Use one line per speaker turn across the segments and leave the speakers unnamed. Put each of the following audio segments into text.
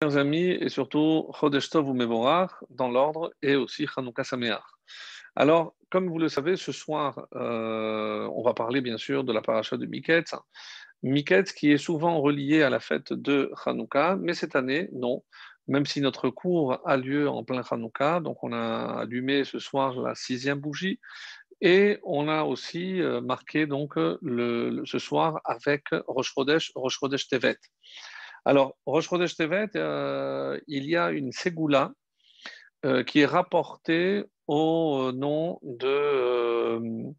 Chers amis, et surtout Chodesh Tov Umevorach dans l'ordre, et aussi Chanukah Sameach. Alors, comme vous le savez, ce soir, on va parler bien sûr de la paracha de Miketz. Miketz qui est souvent relié à la fête de Chanukah, mais cette année, non. Même si notre cours a lieu en plein Chanukah, donc on a allumé ce soir la sixième bougie, et on a aussi marqué donc ce soir avec Rosh Chodesh Tevet. Alors, Rosh Chodesh Tevet, il y a une ségoula qui est rapportée au nom de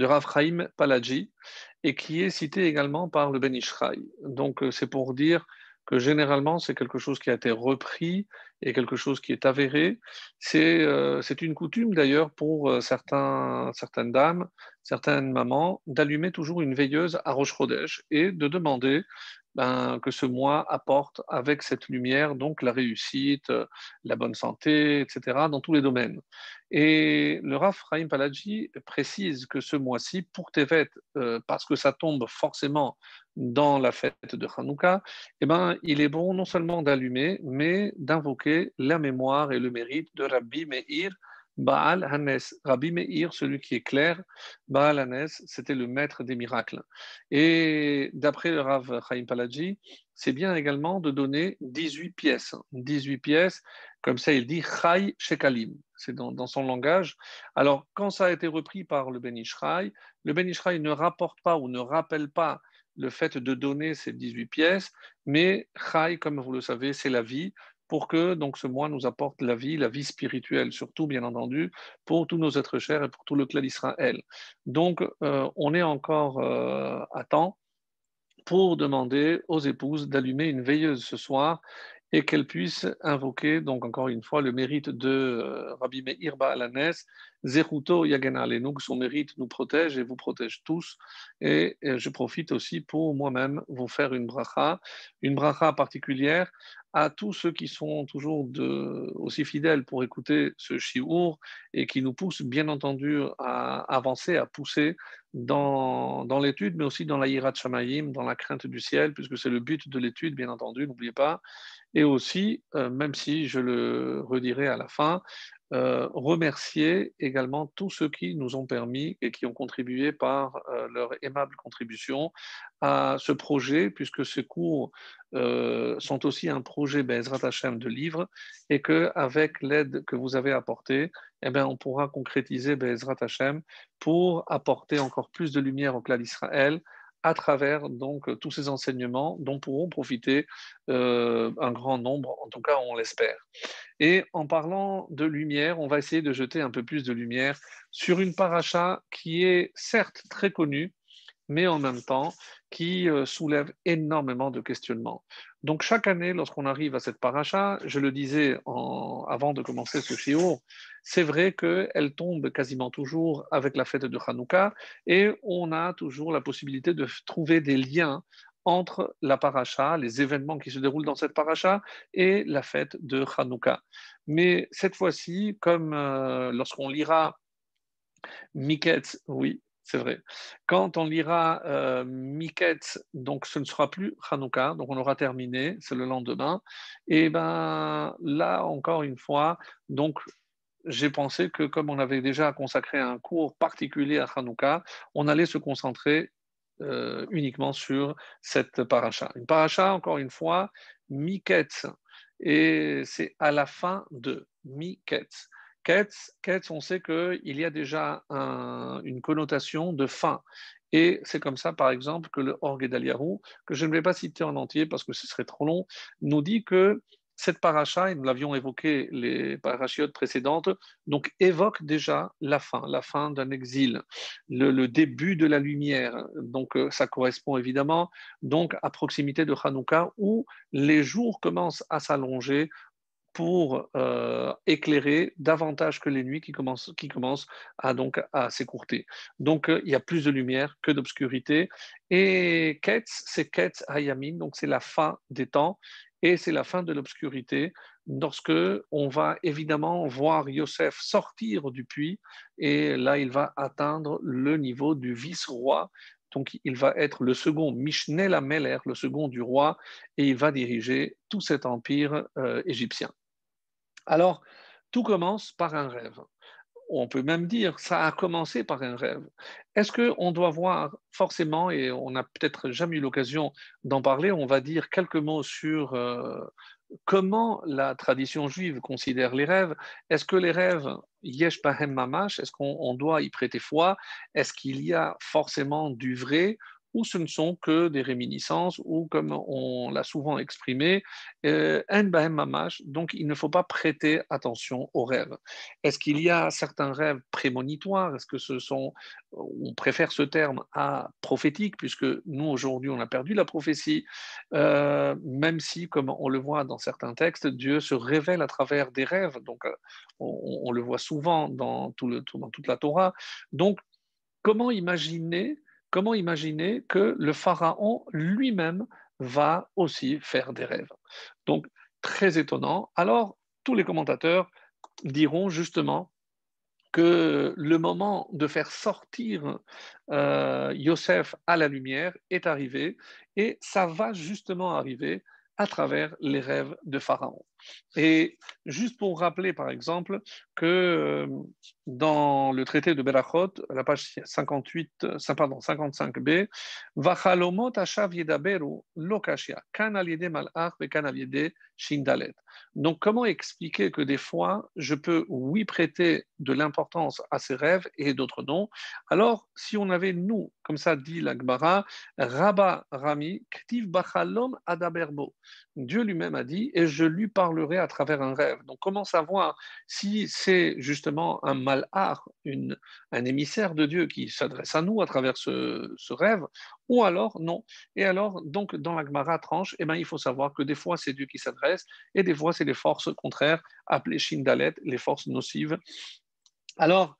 Rav Chaim Palaji et qui est citée également par le Ben Ishraï. Donc, c'est pour dire que généralement, c'est quelque chose qui a été repris et quelque chose qui est avéré. C'est une coutume d'ailleurs pour certaines dames, certaines mamans, d'allumer toujours une veilleuse à Rosh Chodesh et de demander que ce mois apporte avec cette lumière donc la réussite, la bonne santé, etc., dans tous les domaines. Et le Rav Chaim Palaji précise que ce mois-ci, pour Tevet, parce que ça tombe forcément dans la fête de Hanouka, eh ben, il est bon non seulement d'allumer, mais d'invoquer la mémoire et le mérite de Rabbi Meir Baal Hanes. Rabbi Meir, celui qui est clair, Baal Hanes, c'était le maître des miracles. Et d'après le Rav Chaim Palaji, c'est bien également de donner 18 pièces. 18 pièces, comme ça il dit Chai Shekalim. C'est dans son langage. Alors, quand ça a été repris par le Ben Ishraï, le Ben Ishraï ne rapporte pas ou ne rappelle pas le fait de donner ces 18 pièces, mais Chai, comme vous le savez, c'est la vie, pour que donc ce mois nous apporte la vie spirituelle, surtout bien entendu, pour tous nos êtres chers et pour tout le clan d'Israël. Donc, on est encore à temps pour demander aux épouses d'allumer une veilleuse ce soir et qu'elles puissent invoquer, donc encore une fois, le mérite de Rabbi Meir Baalanes, Zechuto Yagen Alenu, que son mérite nous protège et vous protège tous. Et je profite aussi pour moi-même vous faire une bracha particulière à tous ceux qui sont toujours aussi fidèles pour écouter ce shiur et qui nous poussent bien entendu à avancer, à pousser dans l'étude, mais aussi dans la hirat shamayim, dans la crainte du ciel, puisque c'est le but de l'étude, bien entendu, n'oubliez pas. Et aussi, même si je le redirai à la fin, remercier également tous ceux qui nous ont permis et qui ont contribué par leur aimable contribution à ce projet, puisque ces cours sont aussi un projet Bezrat Hashem de livre, et qu'avec l'aide que vous avez apportée, eh bien, on pourra concrétiser Bezrat Hashem pour apporter encore plus de lumière au clan d'Israël à travers donc tous ces enseignements dont pourront profiter un grand nombre, en tout cas on l'espère. Et en parlant de lumière, on va essayer de jeter un peu plus de lumière sur une paracha qui est certes très connue, mais en même temps qui soulève énormément de questionnements. Donc chaque année, lorsqu'on arrive à cette paracha, je le disais avant de commencer ce shiur, c'est vrai qu'elle tombe quasiment toujours avec la fête de Hanouka et on a toujours la possibilité de trouver des liens entre la paracha, les événements qui se déroulent dans cette paracha et la fête de Hanouka. Mais cette fois-ci, comme lorsqu'on lira Miketz, oui, c'est vrai. Quand on lira Miketz, donc ce ne sera plus Hanouka, donc on aura terminé, c'est le lendemain. Et ben là, encore une fois, donc j'ai pensé que comme on avait déjà consacré un cours particulier à Hanouka, on allait se concentrer uniquement sur cette paracha. Une paracha, encore une fois, Miketz, et c'est à la fin de Miketz. Ketz, on sait qu'il y a déjà une connotation de fin. Et c'est comme ça, par exemple, que le Or Gedaliahu, que je ne vais pas citer en entier parce que ce serait trop long, nous dit que cette paracha, et nous l'avions évoqué les parachiotes précédentes, donc évoque déjà la fin d'un exil, le début de la lumière. Donc ça correspond évidemment donc à proximité de Hanouka où les jours commencent à s'allonger pour éclairer davantage que les nuits qui commencent à s'écourter. Donc, il y a plus de lumière que d'obscurité. Et Ketz, c'est Ketz Hayamin, donc c'est la fin des temps et c'est la fin de l'obscurité lorsque on va évidemment voir Yosef sortir du puits et là, il va atteindre le niveau du vice-roi. donc il va être le second Mishneh Lameler, le second du roi, et il va diriger tout cet empire égyptien. Alors, tout commence par un rêve. On peut même dire, ça a commencé par un rêve. Est-ce qu'on doit voir forcément, et on n'a peut-être jamais eu l'occasion d'en parler, on va dire quelques mots sur comment la tradition juive considère les rêves. Est-ce que les rêves, yesh bahem mamash, est-ce qu'on doit y prêter foi? Est-ce qu'il y a forcément du vrai? Ou ce ne sont que des réminiscences, ou comme on l'a souvent exprimé, en bahem mamash, donc il ne faut pas prêter attention aux rêves. Est-ce qu'il y a certains rêves prémonitoires? Est-ce que ce sont, on préfère ce terme à prophétique, puisque nous aujourd'hui on a perdu la prophétie, même si, comme on le voit dans certains textes, Dieu se révèle à travers des rêves. Donc, on le voit souvent dans, dans toute la Torah. Donc, comment imaginer, comment imaginer que le Pharaon lui-même va aussi faire des rêves? Donc, très étonnant. Alors, tous les commentateurs diront justement que le moment de faire sortir Yosef à la lumière est arrivé, et ça va justement arriver à travers les rêves de Pharaon. Et juste pour rappeler, par exemple, que dans le traité de Berachot, la page 58, pardon, 55b, Vachalomot ashav yedaberu lokashia, kan al yede malach ve kan al yede shindalet. Donc, comment expliquer que des fois, je peux, oui, prêter de l'importance à ces rêves et d'autres non? Alors, si on avait, nous, comme ça dit la Gemara, Rabba Rami, Ktiv Bachalom Adaberbo. Dieu lui-même a dit, et je lui parlerai à travers un rêve. Donc, comment savoir si c'est justement un malach, un émissaire de Dieu qui s'adresse à nous à travers ce rêve, ou alors non? Et alors, donc, dans la Gemara tranche, eh ben, il faut savoir que des fois, c'est Dieu qui s'adresse, et des fois, c'est les forces contraires, appelées Shindalet, les forces nocives. Alors,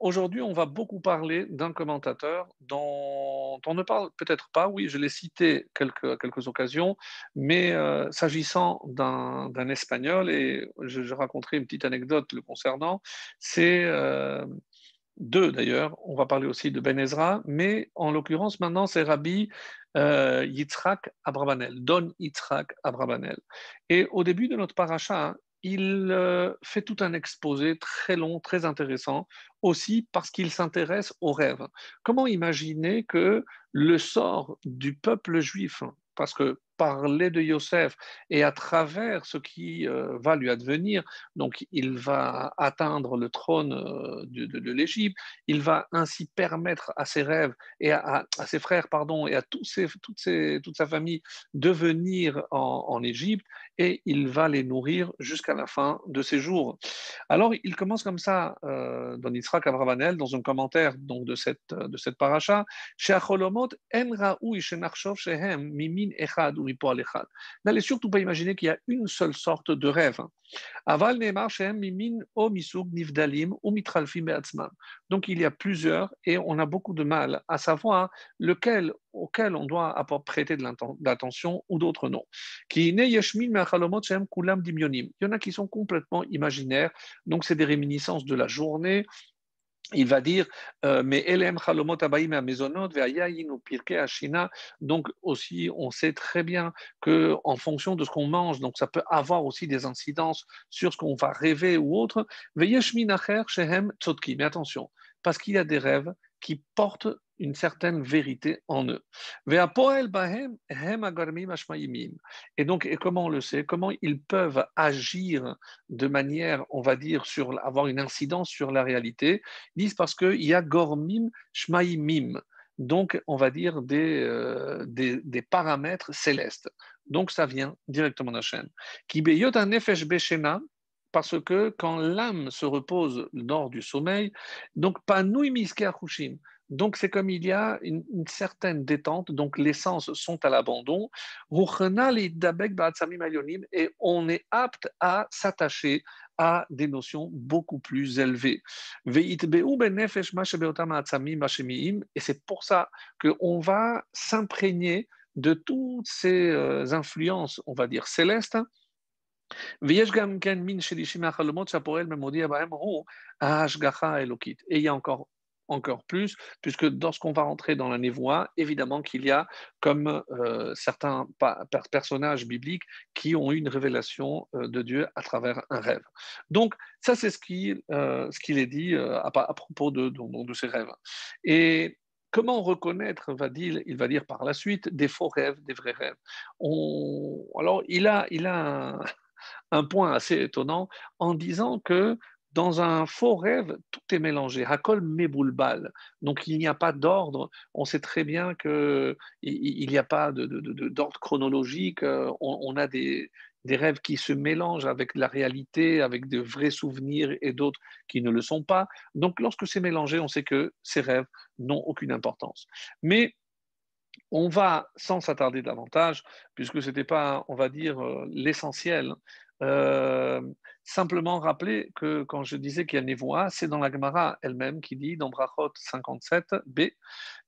aujourd'hui, on va beaucoup parler d'un commentateur dont on ne parle peut-être pas. Oui, je l'ai cité à quelques occasions, mais s'agissant d'un Espagnol, et je raconterai une petite anecdote le concernant, c'est deux d'ailleurs. On va parler aussi de Ben Ezra, mais en l'occurrence, maintenant, c'est Rabbi Yitzhak Abravanel, Don Yitzhak Abravanel. Et au début de notre paracha, hein, il fait tout un exposé très long, très intéressant, aussi parce qu'il s'intéresse aux rêves. Comment imaginer que le sort du peuple juif, parce que parler de Yosef et à travers ce qui va lui advenir, donc il va atteindre le trône de l'Égypte, il va ainsi permettre à ses rêves et à ses frères, pardon, et à toute sa famille de venir en Égypte, et il va les nourrir jusqu'à la fin de ses jours. Alors, il commence comme ça, dans Yitzhak Abravanel, dans un commentaire donc, de cette paracha, n'allez surtout pas imaginer qu'il y a une seule sorte de rêve. Aval Neymar Shem Mimin O Misug Nivdalim ou Mitralfim Beatzman. Donc il y a plusieurs, et on a beaucoup de mal à savoir auquel on doit prêter de l'attention ou d'autres non. Qui ne Yeshmin Me'achalomot Shem Kulam Dimyonim. Il y en a qui sont complètement imaginaires, donc c'est des réminiscences de la journée. Il va dire, mais Elem Chalomot Abaim à Maisonot, Ve'ayayin ou Pirke Ashina. Donc aussi, on sait très bien que en fonction de ce qu'on mange, donc ça peut avoir aussi des incidences sur ce qu'on va rêver ou autre. Ve'yesh min acher shehem tzotki. Mais attention, parce qu'il y a des rêves qui portent une certaine vérité en eux. Ve'apoel bahem hem agarmim ashmayimim. Et donc, et comment on le sait? Comment ils peuvent agir de manière, on va dire, avoir une incidence sur la réalité? Ils disent parce qu'il y a gormim shmaimim, donc on va dire des paramètres célestes. Donc ça vient directement d'Hachem. Qui beyot un nefesh beshena, parce que quand l'âme se repose lors du sommeil, donc panouy miske achushim. Donc c'est comme il y a une certaine détente, donc les sens sont à l'abandon. Et on est apte à s'attacher à des notions beaucoup plus élevées. Et c'est pour ça qu'on va s'imprégner de toutes ces influences, on va dire, célestes. Et il y a encore encore plus, puisque lorsqu'on va rentrer dans la névoie, évidemment qu'il y a comme certains personnages bibliques qui ont eu une révélation de Dieu à travers un rêve. Donc, ça, c'est ce qu'il est dit à propos de ces rêves. Et comment reconnaître, il va dire par la suite, des faux rêves, des vrais rêves. Alors, il a un point assez étonnant en disant que dans un faux rêve, tout est mélangé. Hakol meboulbal. Donc il n'y a pas d'ordre. On sait très bien qu'il n'y a pas d'ordre chronologique. On a des rêves qui se mélangent avec la réalité, avec de vrais souvenirs et d'autres qui ne le sont pas. Donc lorsque c'est mélangé, on sait que ces rêves n'ont aucune importance. Mais on va, sans s'attarder davantage, puisque ce n'était pas, on va dire, l'essentiel, euh, simplement rappeler que quand je disais qu'il y a névoie, c'est dans la Gemara elle-même qui dit, dans Brachot 57b,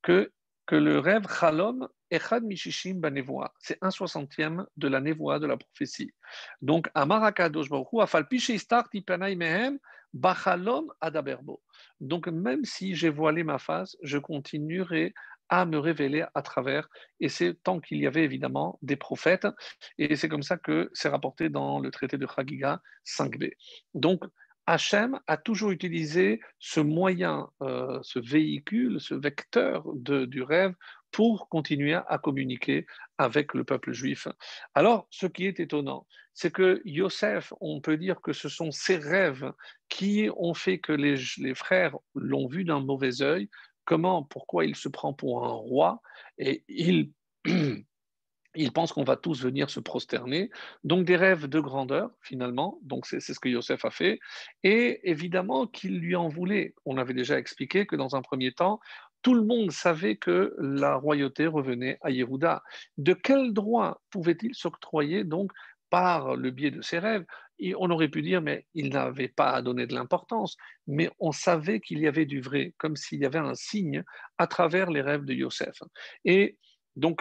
que, que le rêve Chalom Echad Mishishim Banevoa, c'est un soixantième de la névoie de la prophétie. Donc, Amar Kadosh Baruch Hu, Afal Pi Sheistarti Panai Mehem, Bachalom Adaberbo. Donc, même si j'ai voilé ma face, je continuerai à me révéler à travers, et c'est tant qu'il y avait évidemment des prophètes, et c'est comme ça que c'est rapporté dans le traité de Chagiga 5b. Donc, Hachem a toujours utilisé ce moyen, ce véhicule, ce vecteur du rêve pour continuer à communiquer avec le peuple juif. Alors, ce qui est étonnant, c'est que Yosef, on peut dire que ce sont ses rêves qui ont fait que les frères l'ont vu d'un mauvais œil. Comment, pourquoi il se prend pour un roi et il pense qu'on va tous venir se prosterner. Donc des rêves de grandeur, finalement. Donc c'est ce que Yosef a fait. Et évidemment qu'il lui en voulait. On avait déjà expliqué que dans un premier temps, tout le monde savait que la royauté revenait à Yehuda. De quel droit pouvait-il s'octroyer donc par le biais de ses rêves? Et on aurait pu dire, mais il n'avait pas à donner de l'importance, mais on savait qu'il y avait du vrai, comme s'il y avait un signe à travers les rêves de Yosef. Et donc,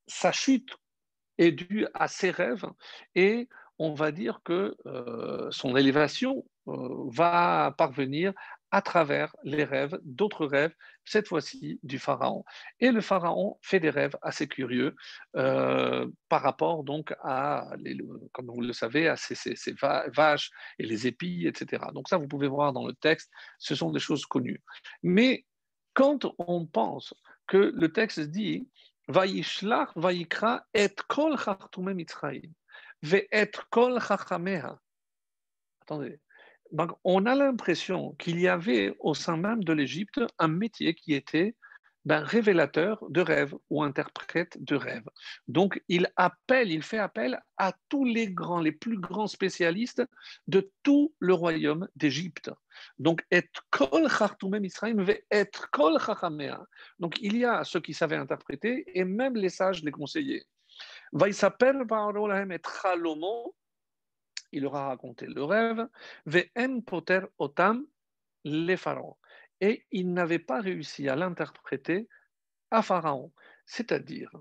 sa chute est due à ses rêves et on va dire que son élévation va parvenir à travers les rêves, d'autres rêves, cette fois-ci du pharaon. Et le pharaon fait des rêves assez curieux par rapport donc à, comme vous le savez, à ces vaches et les épis, etc. Donc ça, vous pouvez voir dans le texte, ce sont des choses connues. Mais quand on pense que le texte dit Vaishlach Vaikra et kol chartume Mitzrayim, ve et kol chachamea. Attendez. Donc, on a l'impression qu'il y avait au sein même de l'Égypte un métier qui était révélateur de rêves ou interprète de rêves. Donc, il fait appel à tous les grands, les plus grands spécialistes de tout le royaume d'Égypte. Donc, et kol chartume Mitzrayim, ve et kol chachamea. Donc, il y a ceux qui savaient interpréter et même les sages les conseillaient. Vaisaper Paro lahem et chalomo, il leur a raconté le rêve, Ve'en poter otam les pharaons. Et il n'avait pas réussi à l'interpréter à Pharaon. C'est-à-dire,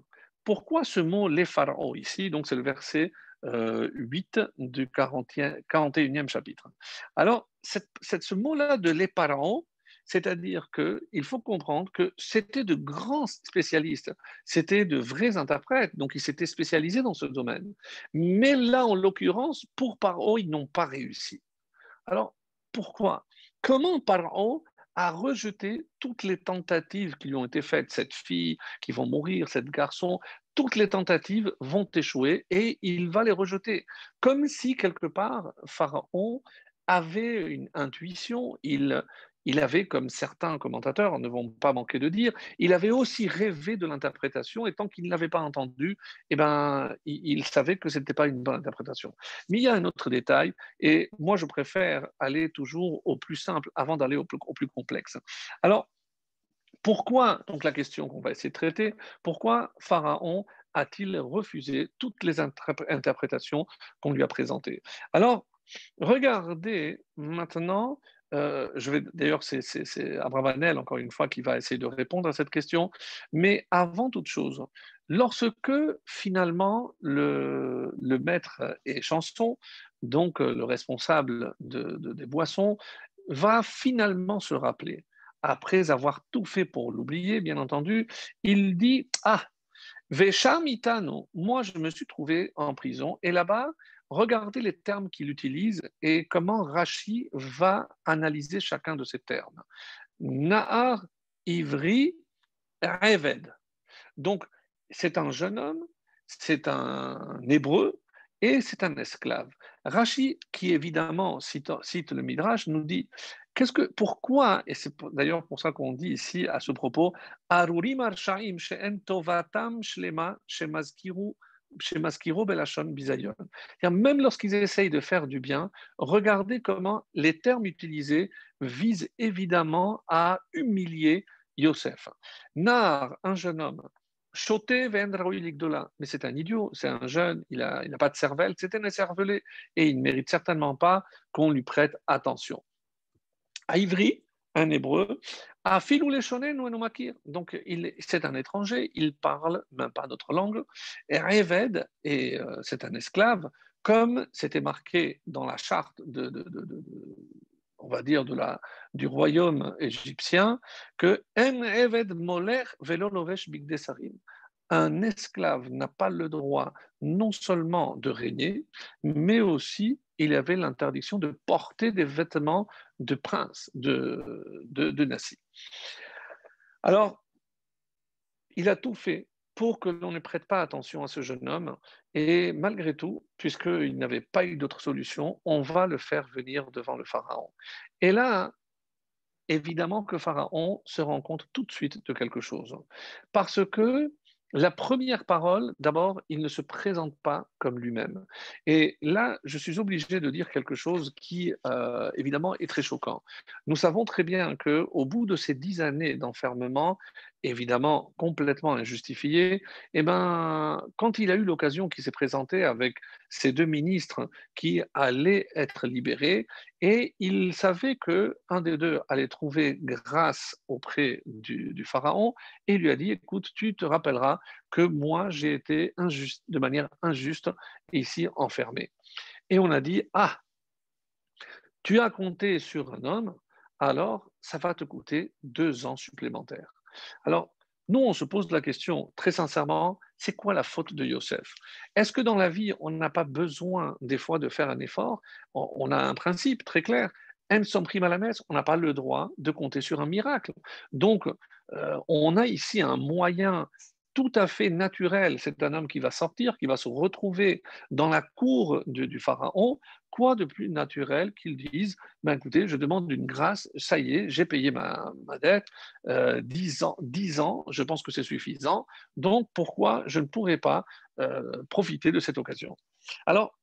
pourquoi ce mot les pharaons ici? Donc c'est le verset 8 du 41e chapitre. Alors, ce mot-là de les pharaons, c'est-à-dire qu'il faut comprendre que c'était de grands spécialistes, c'était de vrais interprètes, donc ils s'étaient spécialisés dans ce domaine. Mais là, en l'occurrence, pour Paro, ils n'ont pas réussi. Alors, pourquoi? Comment Paro a rejeté toutes les tentatives qui lui ont été faites, cette fille qui va mourir, cet garçon, toutes les tentatives vont échouer et il va les rejeter. Comme si quelque part, Pharaon avait une intuition, il avait, comme certains commentateurs ne vont pas manquer de dire, il avait aussi rêvé de l'interprétation et tant qu'il ne l'avait pas entendu, eh ben, il savait que ce n'était pas une bonne interprétation. Mais il y a un autre détail, et moi je préfère aller toujours au plus simple avant d'aller au plus complexe. Alors, pourquoi, donc la question qu'on va essayer de traiter, pourquoi Pharaon a-t-il refusé toutes les interprétations qu'on lui a présentées? Alors, regardez maintenant, d'ailleurs, c'est Abravanel, encore une fois, qui va essayer de répondre à cette question, mais avant toute chose, lorsque finalement le maître et chanson, donc le responsable des boissons, va finalement se rappeler après avoir tout fait pour l'oublier, bien entendu, il dit: Ah, Vesham itano, moi je me suis trouvé en prison, et là-bas, regardez les termes qu'il utilise et comment Rashi va analyser chacun de ces termes. Nahar, Ivri, Eved. Donc, c'est un jeune homme, c'est un hébreu et c'est un esclave. Rashi, qui évidemment cite le Midrash, nous dit pourquoi, et c'est d'ailleurs pour ça qu'on dit ici à ce propos, Arurim arshaim she'en tovatam shlema shemazkiru belashon bizayon. Même lorsqu'ils essayent de faire du bien, regardez comment les termes utilisés visent évidemment à humilier Yosef. Nar, un jeune homme, Choté Vendraoui Ligdola, mais c'est un idiot, c'est un jeune, il n'a pas de cervelle, c'est un écervelé, et il ne mérite certainement pas qu'on lui prête attention. À Ivry, un hébreu, à Filou les nous makir. Donc c'est un étranger, il parle même pas notre langue. Et Réved, c'est un esclave, comme c'était marqué dans la charte on va dire du royaume égyptien, que En Eved Moler Velo Lovesh Bigdesarim. Un esclave n'a pas le droit non seulement de régner, mais aussi il avait l'interdiction de porter des vêtements de prince, de Nassi. Alors, il a tout fait pour que l'on ne prête pas attention à ce jeune homme, et malgré tout, puisqu'il n'avait pas eu d'autre solution, on va le faire venir devant le Pharaon. Et là, évidemment que Pharaon se rend compte tout de suite de quelque chose. Parce que la première parole, d'abord, il ne se présente pas comme lui-même. Et là, je suis obligé de dire quelque chose qui, évidemment, est très choquant. Nous savons très bien qu'au bout de ces 10 années d'enfermement, évidemment complètement injustifié, eh ben, quand il a eu l'occasion qui s'est présenté avec ces deux ministres qui allaient être libérés, et il savait qu'un des deux allait trouver grâce auprès du Pharaon et lui a dit, écoute, tu te rappelleras que moi, j'ai été injuste, de manière injuste ici enfermé. Et on a dit, ah, tu as compté sur un homme, alors ça va te coûter 2 ans supplémentaires. Alors, nous, on se pose la question, très sincèrement, c'est quoi la faute de Yosef? Est-ce que dans la vie, on n'a pas besoin des fois de faire un effort? On a un principe très clair. En son prime à la messe, on n'a pas le droit de compter sur un miracle. Donc, on a ici un moyen tout à fait naturel. C'est un homme qui va sortir, qui va se retrouver dans la cour du Pharaon. Quoi de plus naturel qu'ils disent, ben écoutez, je demande une grâce, ça y est, j'ai payé ma dette, 10 ans, je pense que c'est suffisant, donc pourquoi je ne pourrais pas profiter de cette occasion? Alors,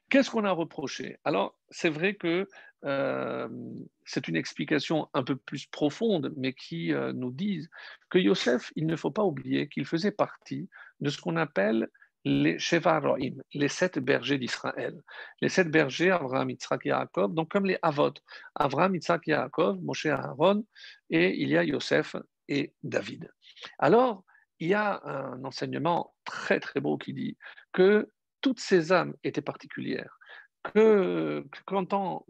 qu'est-ce qu'on a reproché? Alors, c'est vrai que euh, c'est une explication un peu plus profonde, mais qui nous dit que Yosef, il ne faut pas oublier qu'il faisait partie de ce qu'on appelle les Shevaroim, les 7 bergers d'Israël. Les 7 bergers, Abraham, Yitzhak et Yaakov, donc comme les Avot, Abraham, Yitzhak et Yaakov, Moshe et Aaron, et il y a Yosef et David. Alors, il y a un enseignement très très beau qui dit que toutes ces âmes étaient particulières, qu'entendent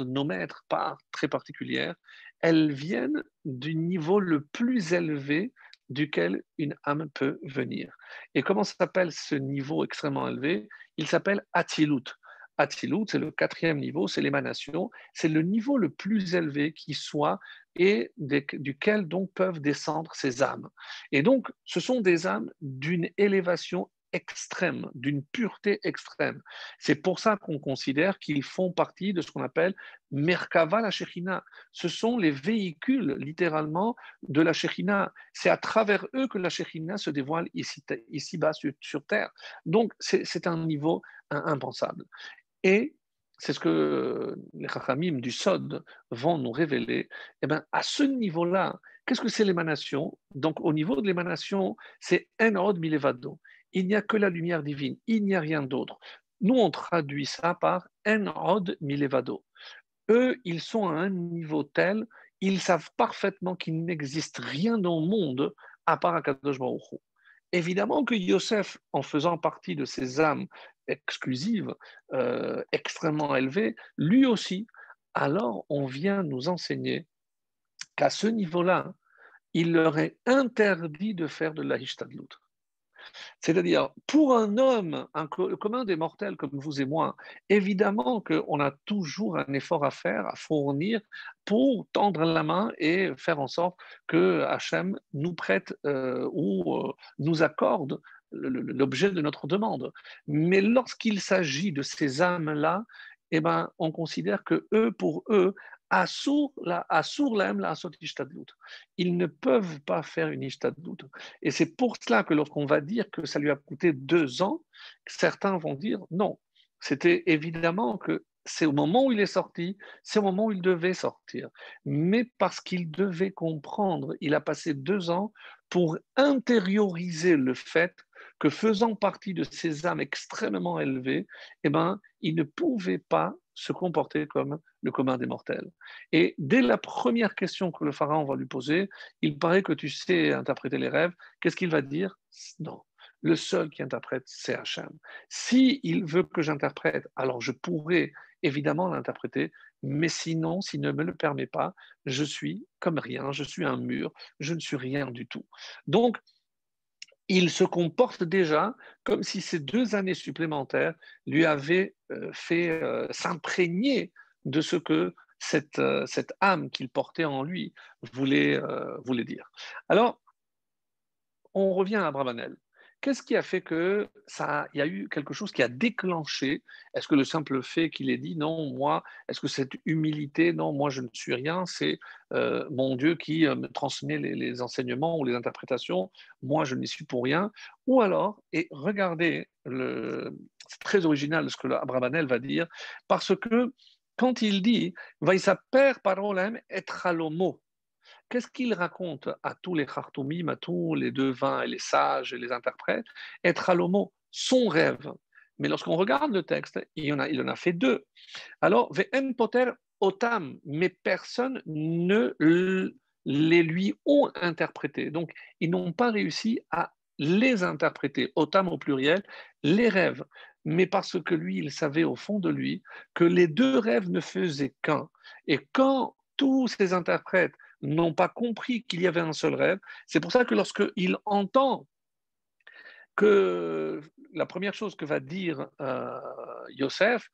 nos maîtres par très particulières, elles viennent du niveau le plus élevé duquel une âme peut venir. Et comment s'appelle ce niveau extrêmement élevé? Il s'appelle Atzilut. Atzilut, c'est le 4e niveau, c'est l'émanation, c'est le niveau le plus élevé qui soit et duquel donc peuvent descendre ces âmes. Et donc, ce sont des âmes d'une élévation extrême, d'une pureté extrême. C'est pour ça qu'on considère qu'ils font partie de ce qu'on appelle Merkava la Shekhinah. Ce sont les véhicules, littéralement, de la Shekhinah. C'est à travers eux que la Shekhinah se dévoile ici-bas sur Terre. Donc, c'est un niveau impensable. Et c'est ce que les Chachamim du Sod vont nous révéler. Eh bien, à ce niveau-là, qu'est-ce que c'est l'émanation? Donc, au niveau de l'émanation, c'est un od milevado. Il n'y a que la lumière divine, il n'y a rien d'autre. Nous, on traduit ça par en od milevado. Eux, ils sont à un niveau tel, ils savent parfaitement qu'il n'existe rien dans le monde à part Akadosh Baruch Hu. Évidemment que Yosef, en faisant partie de ces âmes exclusives, extrêmement élevées, lui aussi, alors on vient nous enseigner qu'à ce niveau-là, il leur est interdit de faire de la hishtadlut. C'est-à-dire, pour un homme, le commun des mortels comme vous et moi, évidemment qu'on a toujours un effort à faire, à fournir pour tendre la main et faire en sorte que Hachem nous prête ou nous accorde l'objet de notre demande. Mais lorsqu'il s'agit de ces âmes-là, eh ben, on considère que eux, pour eux, Assour lahem la asot ishtadlut. Ils ne peuvent pas faire une ishtadlut. Et c'est pour cela que lorsqu'on va dire que ça lui a coûté 2 ans, certains vont dire non. C'était évidemment que c'est au moment où il est sorti, c'est au moment où il devait sortir. Mais parce qu'il devait comprendre, il a passé 2 ans pour intérioriser le fait que faisant partie de ces âmes extrêmement élevées, eh ben, il ne pouvait pas se comporter comme le commun des mortels. Et dès la première question que le pharaon va lui poser, il paraît que tu sais interpréter les rêves. Qu'est-ce qu'il va dire? Non. Le seul qui interprète, c'est Hachem. S'il veut que j'interprète, alors je pourrais évidemment l'interpréter, mais sinon, s'il ne me le permet pas, je suis comme rien, je suis un mur, je ne suis rien du tout. Donc, il se comporte déjà comme si ces 2 années supplémentaires lui avaient fait s'imprégner de ce que cette âme qu'il portait en lui voulait dire. Alors, on revient à Abravanel. Qu'est-ce qui a fait que il y a eu quelque chose qui a déclenché? Est-ce que le simple fait qu'il ait dit non, moi, est-ce que cette humilité, non, moi je ne suis rien, c'est mon Dieu qui me transmet les enseignements ou les interprétations, moi je n'y suis pour rien? Ou alors, et regardez, c'est très original ce que Abravanel va dire, parce que quand il dit, Vaïsaper parolem et halomo, qu'est-ce qu'il raconte à tous les Khartoumim, à tous les devins et les sages et les interprètes? Être à l'homo, son rêve. Mais lorsqu'on regarde le texte, il en a fait 2. Alors, Ve'en poter otam, mais personne ne les lui ont interprétés. Donc, ils n'ont pas réussi à les interpréter, otam au pluriel, les rêves. Mais parce que lui, il savait au fond de lui que les 2 rêves ne faisaient qu'un. Et quand tous ces interprètes n'ont pas compris qu'il y avait un seul rêve, c'est pour ça que lorsqu'il entend que la première chose que va dire Yosef,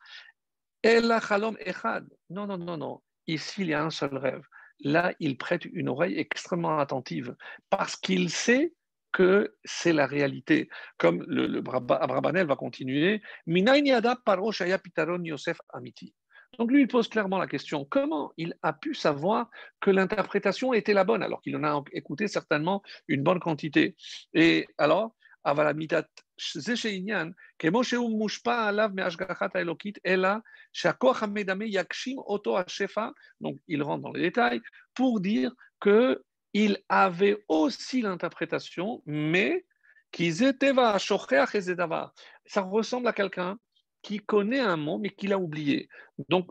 Ella Chalom Echad. Non, non, non, non. Ici, il y a un seul rêve. Là, il prête une oreille extrêmement attentive parce qu'il sait que c'est la réalité. Comme le Abrabanel va continuer, Minayin yada paro shaya pitaron Yosef amiti. Donc lui, il pose clairement la question, comment il a pu savoir que l'interprétation était la bonne, alors qu'il en a écouté certainement une bonne quantité. Et alors, Avalamitat Zesheinian, כמו שהוא מושפע עליו מהשגחת האלוקית, אלא שהכוח המדמה יגשים אותו השפע, donc il rentre dans les détails, pour dire qu'il avait aussi l'interprétation, mais qu'ils étaient שוכח איזה דבר. Ça ressemble à quelqu'un qui connaît un mot, mais qui l'a oublié. Donc,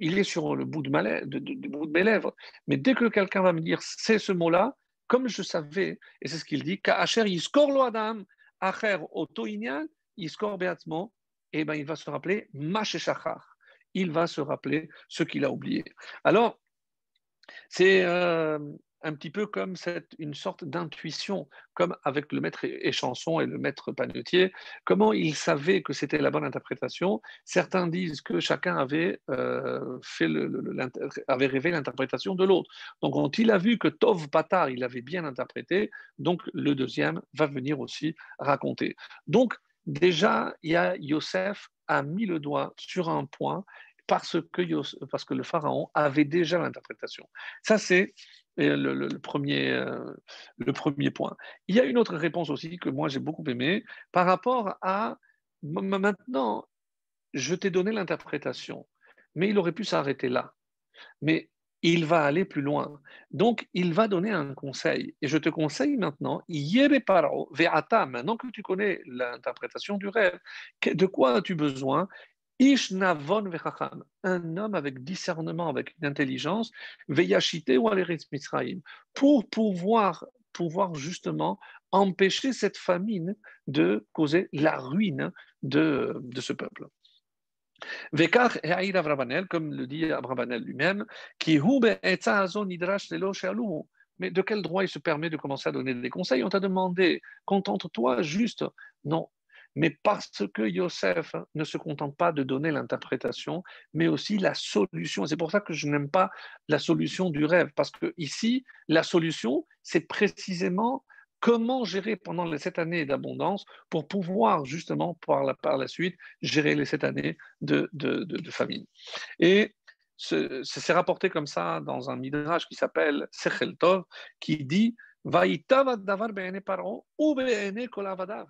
il est sur le bout de mes lèvres, mais dès que quelqu'un va me dire c'est ce mot-là, comme je savais, et c'est ce qu'il dit, Ka'asher yiskor lo adam, acher oto inyan, yiskor beatzmo, et ben il va se rappeler Masheshachar. Il va se rappeler ce qu'il a oublié. Alors, c'est un petit peu comme une sorte d'intuition, comme avec le maître échanson et le maître panetier. Comment il savait que c'était la bonne interprétation? Certains disent que chacun avait, avait rêvé l'interprétation de l'autre. Donc, quand il a vu que Tov Patar, il avait bien interprété, donc le deuxième va venir aussi raconter. Donc, déjà, Yosef a mis le doigt sur un point parce que le pharaon avait déjà l'interprétation. Ça, c'est le premier point. Il y a une autre réponse aussi que moi j'ai beaucoup aimée par rapport à maintenant, je t'ai donné l'interprétation, mais il aurait pu s'arrêter là. Mais il va aller plus loin. Donc, il va donner un conseil. Et je te conseille maintenant, Yere ve'ata, maintenant que tu connais l'interprétation du rêve, de quoi as-tu besoin? Ishnavon vechacham, un homme avec discernement, avec une intelligence, veyashite ou aleretz Mitzrayim, pour pouvoir justement empêcher cette famine de causer la ruine de ce peuple. Vekar et Aïd Avrabanel, comme le dit Abrabanel lui-même, qui mais de quel droit il se permet de commencer à donner des conseils? On t'a demandé, contente-toi juste. Non. Mais parce que Yosef ne se contente pas de donner l'interprétation, mais aussi la solution. C'est pour ça que je n'aime pas la solution du rêve, parce que ici, la solution, c'est précisément comment gérer pendant les 7 années d'abondance pour pouvoir justement par la suite gérer les 7 années de famine. Et c'est rapporté comme ça dans un midrash qui s'appelle Sechel Tov, qui dit Vaïtavad davar be'ene paro ou be'ene kol avadav.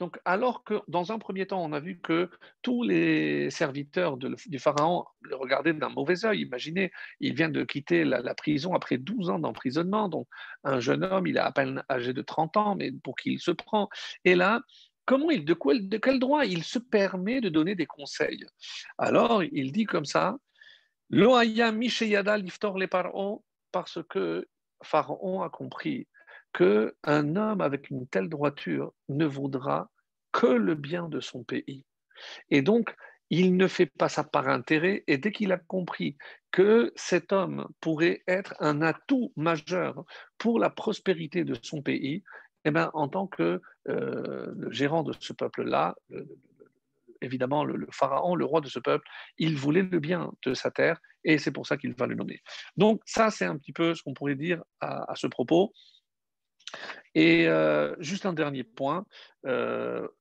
Donc, alors que dans un premier temps, on a vu que tous les serviteurs du Pharaon le regardaient d'un mauvais œil. Imaginez, il vient de quitter la prison après 12 ans d'emprisonnement. Donc, un jeune homme, il est à peine âgé de 30 ans, mais pour qui il se prend. Et là, de quel droit il se permet de donner des conseils? Alors, il dit comme ça Lo haya misheyada liftor les Pharaons, parce que Pharaon a compris qu'un homme avec une telle droiture ne voudra que le bien de son pays. Et donc, il ne fait pas ça par intérêt. Et dès qu'il a compris que cet homme pourrait être un atout majeur pour la prospérité de son pays, eh bien, en tant que le gérant de ce peuple-là, évidemment, le pharaon, le roi de ce peuple, il voulait le bien de sa terre et c'est pour ça qu'il va le nommer. Donc, ça, c'est un petit peu ce qu'on pourrait dire à ce propos. Et juste un dernier point,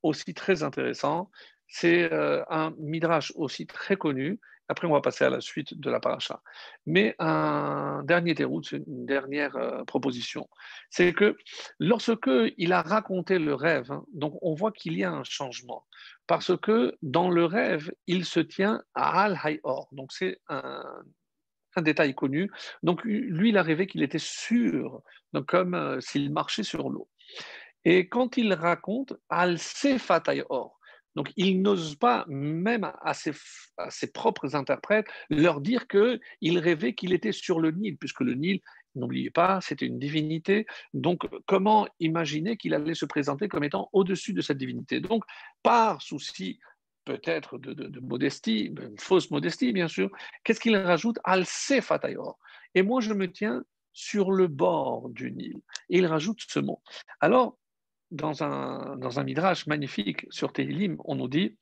aussi très intéressant, c'est un midrash aussi très connu. Après, on va passer à la suite de la paracha. Mais un dernier déroute, c'est une dernière proposition. C'est que lorsque il a raconté le rêve, hein, donc on voit qu'il y a un changement. Parce que dans le rêve, il se tient à Al-Hayor. Donc c'est un détail connu. Donc lui, il a rêvé qu'il était sûr, donc comme s'il marchait sur l'eau. Et quand il raconte al Or, donc il n'ose pas, même à ses propres interprètes, leur dire qu'il rêvait qu'il était sur le Nil, puisque le Nil, n'oubliez pas, c'était une divinité. Donc comment imaginer qu'il allait se présenter comme étant au-dessus de cette divinité? Donc par souci peut-être de modestie, une fausse modestie bien sûr, qu'est-ce qu'il rajoute? Al Or. Et moi je me tiens sur le bord du Nil. Et il rajoute ce mot. Alors, dans un midrash magnifique sur Tehillim, on nous dit,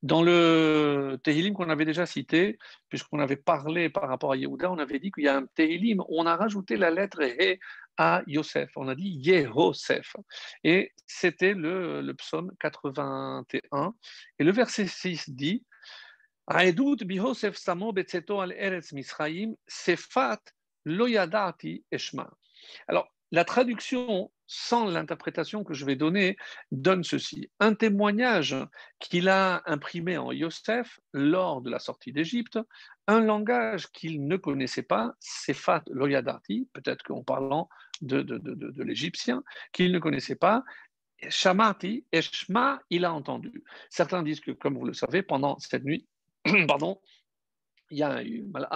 dans le Tehillim qu'on avait déjà cité, puisqu'on avait parlé par rapport à Yehuda, on avait dit qu'il y a un Tehillim où on a rajouté la lettre He à Yosef. On a dit Yehosef. Et c'était le psaume 81. Et le verset 6 dit Aedut bihosef samo betzeto al eretz misraim sefat lo yadati eshma. Alors, la traduction sans l'interprétation que je vais donner donne ceci. Un témoignage qu'il a imprimé en Yosef lors de la sortie d'Égypte, un langage qu'il ne connaissait pas, Sefat Loyadati, peut-être qu'en parlant de l'égyptien, qu'il ne connaissait pas, Shamati, et Shma, il a entendu. Certains disent que, comme vous le savez, pendant cette nuit, pardon, il y a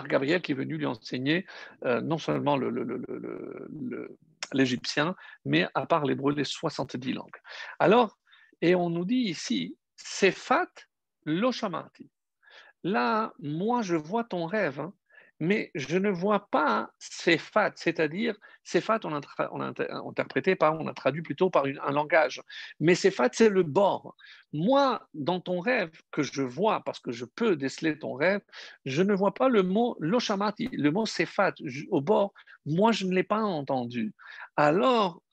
Gabriel qui est venu lui enseigner non seulement l'égyptien, mais à part l'hébreu, les 70 langues. Alors, et on nous dit ici, Sefat lo shamati. Là, moi, je vois ton rêve, hein, mais je ne vois pas Sefat, c'est-à-dire, Sefat, on a interprété par, on a traduit plutôt par un langage, mais Sefat, c'est le bord. Moi, dans ton rêve, que je vois, parce que je peux déceler ton rêve, je ne vois pas le mot Loshamati, le mot Sefat au bord, moi, je ne l'ai pas entendu. Alors,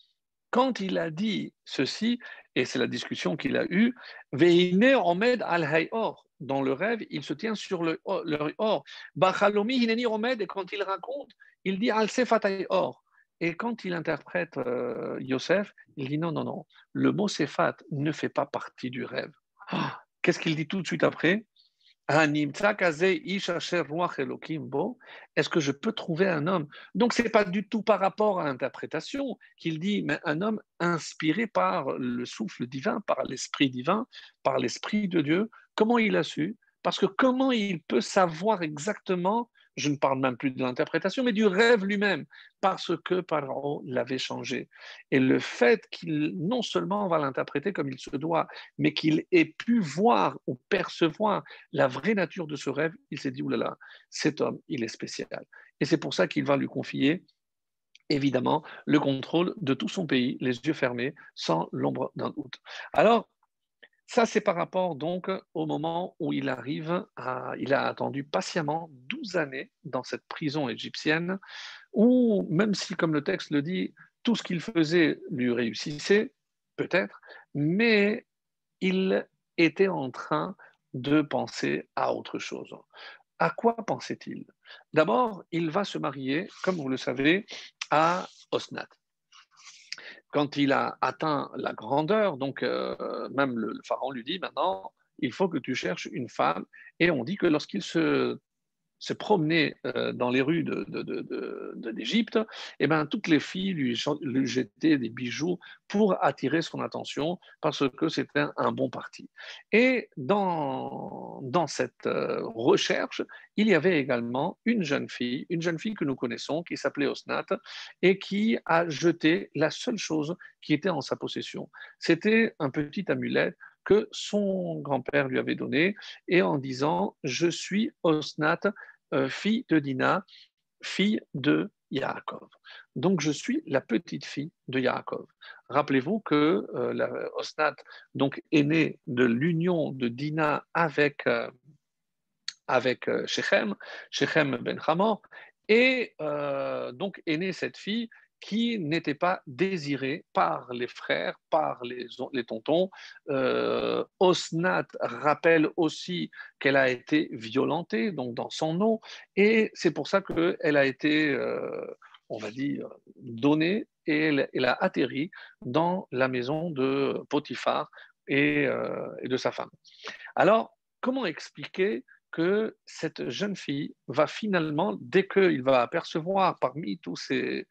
quand il a dit ceci, et c'est la discussion qu'il a eue, Veine Omed al Hayor, dans le rêve, il se tient sur le or. Bachalomi Hineni Omed, et quand il raconte, il dit al Sefatay or. Et quand il interprète Yosef, il dit non, non, non, le mot Sefat ne fait pas partie du rêve. Ah, qu'est-ce qu'il dit tout de suite après? Est-ce que je peux trouver un homme? Donc, ce n'est pas du tout par rapport à l'interprétation qu'il dit, mais un homme inspiré par le souffle divin, par l'esprit divin, par l'esprit de Dieu. Comment il a su? Parce que comment il peut savoir exactement je ne parle même plus de l'interprétation, mais du rêve lui-même, parce que Pharaon l'avait changé. Et le fait qu'il non seulement va l'interpréter comme il se doit, mais qu'il ait pu voir ou percevoir la vraie nature de ce rêve, il s'est dit, oulala, cet homme, il est spécial. Et c'est pour ça qu'il va lui confier évidemment, le contrôle de tout son pays, les yeux fermés, sans l'ombre d'un doute. Alors, ça, c'est par rapport donc au moment où il a attendu patiemment 12 années dans cette prison égyptienne, où même si, comme le texte le dit, tout ce qu'il faisait lui réussissait, peut-être, mais il était en train de penser à autre chose. À quoi pensait-il? D'abord, il va se marier, comme vous le savez, à Osnat. Quand il a atteint la grandeur, donc même le pharaon lui dit maintenant, il faut que tu cherches une femme. Et on dit que lorsqu'il se promenait dans les rues d'Égypte, et ben, toutes les filles lui jetaient des bijoux pour attirer son attention parce que c'était un bon parti. Et dans cette recherche, il y avait également une jeune fille que nous connaissons, qui s'appelait Osnat, et qui a jeté la seule chose qui était en sa possession. C'était un petit amulet que son grand-père lui avait donné, et en disant, je suis Osnat, fille de Dina, fille de Yaakov. Donc je suis la petite fille de Yaakov. Rappelez-vous que Osnat donc, est née de l'union de Dina avec Shechem, Shechem ben Hamor, et donc est née cette fille qui n'était pas désirée par les frères, par les tontons. Osnat rappelle aussi qu'elle a été violentée, donc dans son nom, et c'est pour ça qu'elle a été, on va dire, donnée, et elle a atterri dans la maison de Potiphar et de sa femme. Alors, comment expliquer que cette jeune fille va finalement, dès qu'il va apercevoir parmi tous ces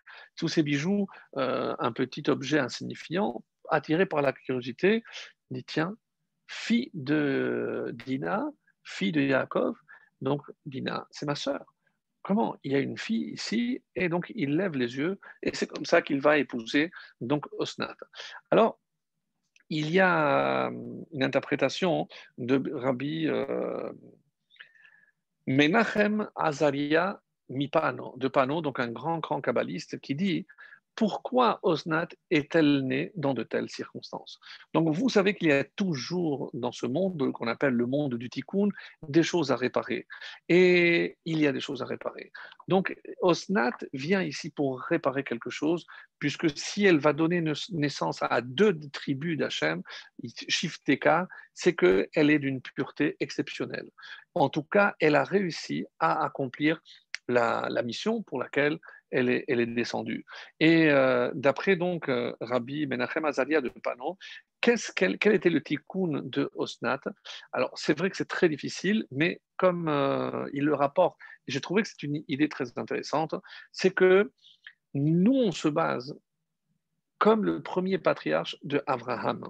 bijoux un petit objet insignifiant, attiré par la curiosité, il dit, tiens, fille de Dina, fille de Yaakov, donc Dina, c'est ma sœur. Comment? Il y a une fille ici, et donc il lève les yeux, et c'est comme ça qu'il va épouser donc Osnat. Alors, il y a une interprétation de Rabbi Menachem Azaria Mipano, de Pano, donc un grand kabbaliste, qui dit pourquoi Osnat est-elle née dans de telles circonstances? Donc vous savez qu'il y a toujours dans ce monde qu'on appelle le monde du tikkun des choses à réparer. Et il y a des choses à réparer. Donc Osnat vient ici pour réparer quelque chose, puisque si elle va donner naissance à deux tribus d'Hachem, Shifteka, c'est qu'elle est d'une pureté exceptionnelle. En tout cas, elle a réussi à accomplir la mission pour laquelle elle est descendue. Et d'après donc Rabbi Menachem Azaria de Pano, quel était le tikkun de Osnat? Alors c'est vrai que c'est très difficile, mais comme il le rapporte, et j'ai trouvé que c'est une idée très intéressante, c'est que nous on se base comme le premier patriarche de Abraham.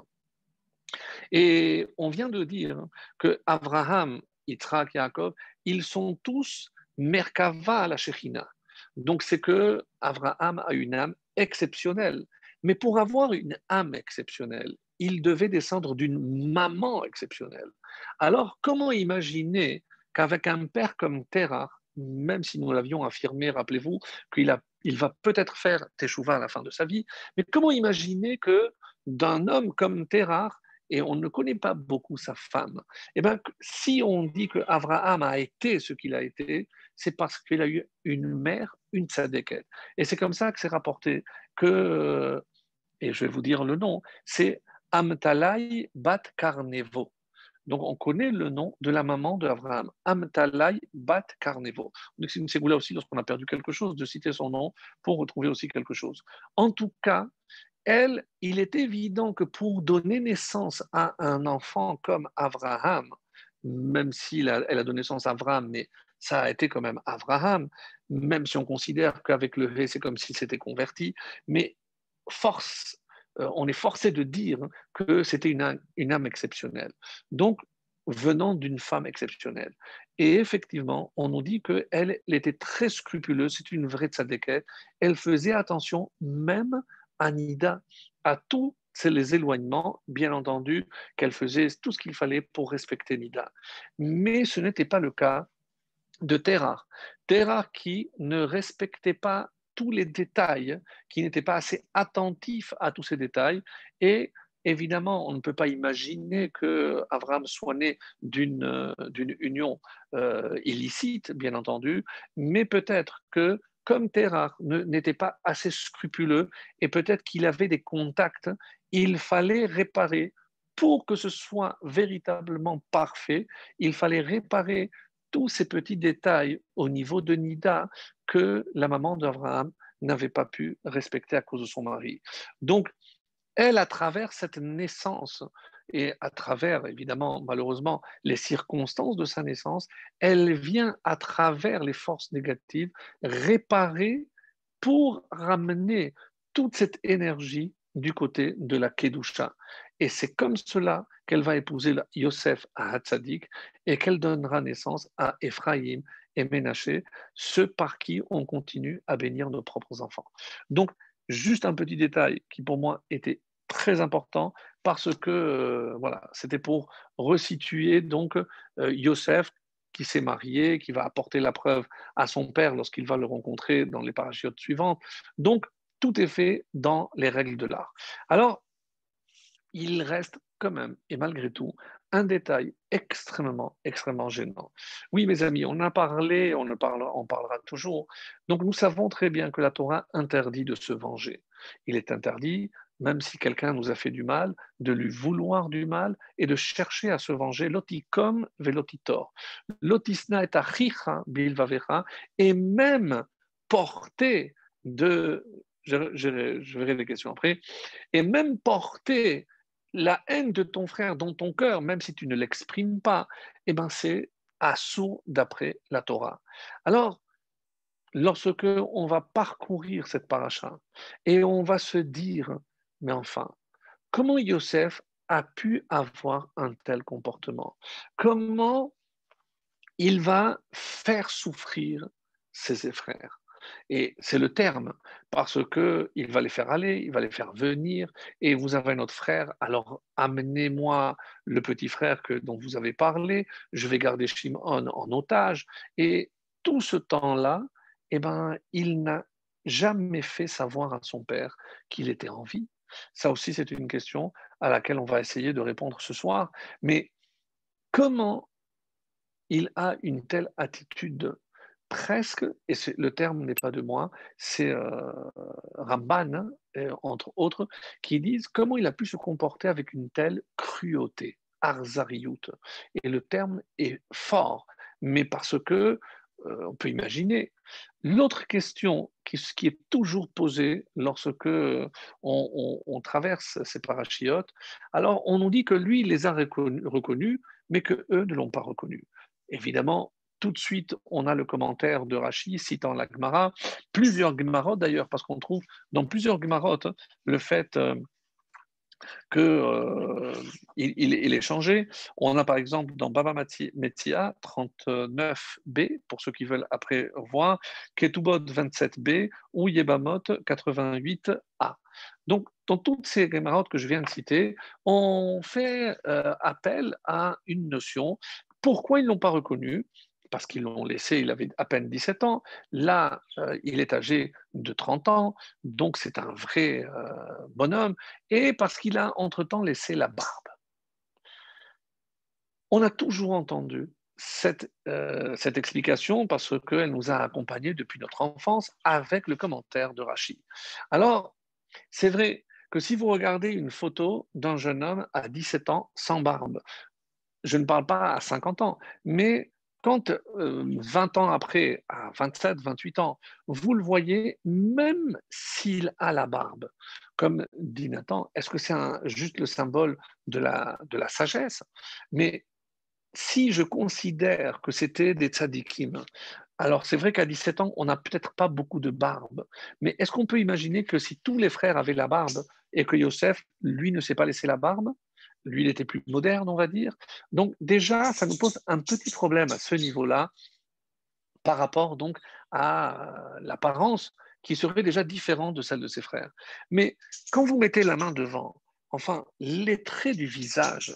Et on vient de dire que Abraham, Yitzhak, Yaakov, ils sont tous Merkava à la Shekhinah. Donc c'est que Abraham a une âme exceptionnelle. Mais pour avoir une âme exceptionnelle, il devait descendre d'une maman exceptionnelle. Alors comment imaginer qu'avec un père comme Terah, même si nous l'avions affirmé, rappelez-vous, il va peut-être faire Teshuvah à la fin de sa vie, mais comment imaginer que d'un homme comme Terah, et on ne connaît pas beaucoup sa femme, eh bien, si on dit que Abraham a été ce qu'il a été, c'est parce qu'il a eu une mère, une tzadéket. Et c'est comme ça que c'est rapporté que, et je vais vous dire le nom, c'est Amtalai Bat Karnevo. Donc on connaît le nom de la maman d'Abraham, Amtalai Bat Karnevo. Donc c'est une ségoula aussi lorsqu'on a perdu quelque chose, de citer son nom pour retrouver aussi quelque chose. En tout cas, elle, il est évident que pour donner naissance à un enfant comme Abraham, même elle a donné naissance à Abraham, mais ça a été quand même Abraham, même si on considère qu'avec le V, c'est comme s'il s'était converti, mais on est forcé de dire que c'était une âme exceptionnelle. Donc, venant d'une femme exceptionnelle. Et effectivement, on nous dit qu'elle elle était très scrupuleuse, c'est une vraie tzadékette. Elle faisait attention même à Nida, à tous les éloignements, bien entendu, qu'elle faisait tout ce qu'il fallait pour respecter Nida. Mais ce n'était pas le cas de Terrar. Terrar qui ne respectait pas tous les détails, qui n'était pas assez attentif à tous ces détails. Et évidemment, on ne peut pas imaginer que Abraham soit né d'une union illicite, bien entendu, mais peut-être que comme Terrar n'était pas assez scrupuleux et peut-être qu'il avait des contacts, il fallait réparer pour que ce soit véritablement parfait, il fallait réparer tous ces petits détails au niveau de Nida que la maman d'Abraham n'avait pas pu respecter à cause de son mari. Donc, elle, à travers cette naissance et à travers, évidemment, malheureusement, les circonstances de sa naissance, elle vient, à travers les forces négatives, réparer pour ramener toute cette énergie du côté de la Kedusha. Et c'est comme cela qu'elle va épouser Yosef à Hatzadik et qu'elle donnera naissance à Ephraïm et Ménaché, ceux par qui on continue à bénir nos propres enfants. Donc, juste un petit détail qui pour moi était très important parce que voilà, c'était pour resituer donc Yosef qui s'est marié, qui va apporter la preuve à son père lorsqu'il va le rencontrer dans les parachutes suivantes. Donc, tout est fait dans les règles de l'art. Alors, il reste quand même, et malgré tout, un détail extrêmement, extrêmement gênant. Oui, mes amis, on a parlé, on parlera toujours. Donc, nous savons très bien que la Torah interdit de se venger. Il est interdit, même si quelqu'un nous a fait du mal, de lui vouloir du mal et de chercher à se venger. Lotikom velotitor. Lotisna et achicha bilvavecha. Et même porter de. Je verrai les questions après. Et même porter la haine de ton frère dans ton cœur, même si tu ne l'exprimes pas, eh ben c'est assourd d'après la Torah. Alors, lorsque on va parcourir cette paracha et on va se dire, mais enfin, comment Yosef a pu avoir un tel comportement? Comment il va faire souffrir ses frères? Et c'est le terme, parce que il va les faire aller, il va les faire venir, et vous avez notre frère, alors amenez-moi le petit frère dont vous avez parlé, je vais garder Shimon en otage. Et tout ce temps-là, eh ben, il n'a jamais fait savoir à son père qu'il était en vie. Ça aussi, c'est une question à laquelle on va essayer de répondre ce soir. Mais comment il a une telle attitude presque, et le terme n'est pas de moi, c'est Ramban, hein, entre autres, qui disent comment il a pu se comporter avec une telle cruauté, arzariout. Et le terme est fort, mais parce que on peut imaginer. L'autre question qui est toujours posée lorsque on traverse ces parachiotes, alors on nous dit que lui, il les a reconnus, mais que eux ne l'ont pas reconnu. Évidemment, tout de suite, on a le commentaire de Rashi citant la Gemara, plusieurs Gemarot d'ailleurs, parce qu'on trouve dans plusieurs Gemarot le fait que il est changé. On a par exemple dans Baba Metzia 39b, pour ceux qui veulent après voir, Ketubot 27b ou Yebamot 88a. Donc, dans toutes ces Gemarot que je viens de citer, on fait appel à une notion. Pourquoi ils ne l'ont pas reconnu? Parce qu'ils l'ont laissé, il avait à peine 17 ans. Là, il est âgé de 30 ans, donc c'est un vrai bonhomme, et parce qu'il a entre-temps laissé la barbe. On a toujours entendu cette explication parce qu'elle nous a accompagnés depuis notre enfance avec le commentaire de Rachid. Alors, c'est vrai que si vous regardez une photo d'un jeune homme à 17 ans sans barbe, je ne parle pas à 50 ans, mais quand 20 ans après, à 27, 28 ans, vous le voyez, même s'il a la barbe, comme dit Nathan, est-ce que c'est juste le symbole de la sagesse? Mais si je considère que c'était des tzadikim, alors c'est vrai qu'à 17 ans, on n'a peut-être pas beaucoup de barbe, mais est-ce qu'on peut imaginer que si tous les frères avaient la barbe et que Yosef, lui, ne s'est pas laissé la barbe, lui, il était plus moderne, on va dire. Donc déjà, ça nous pose un petit problème à ce niveau-là par rapport donc à l'apparence qui serait déjà différente de celle de ses frères. Mais quand vous mettez la main devant, enfin, les traits du visage,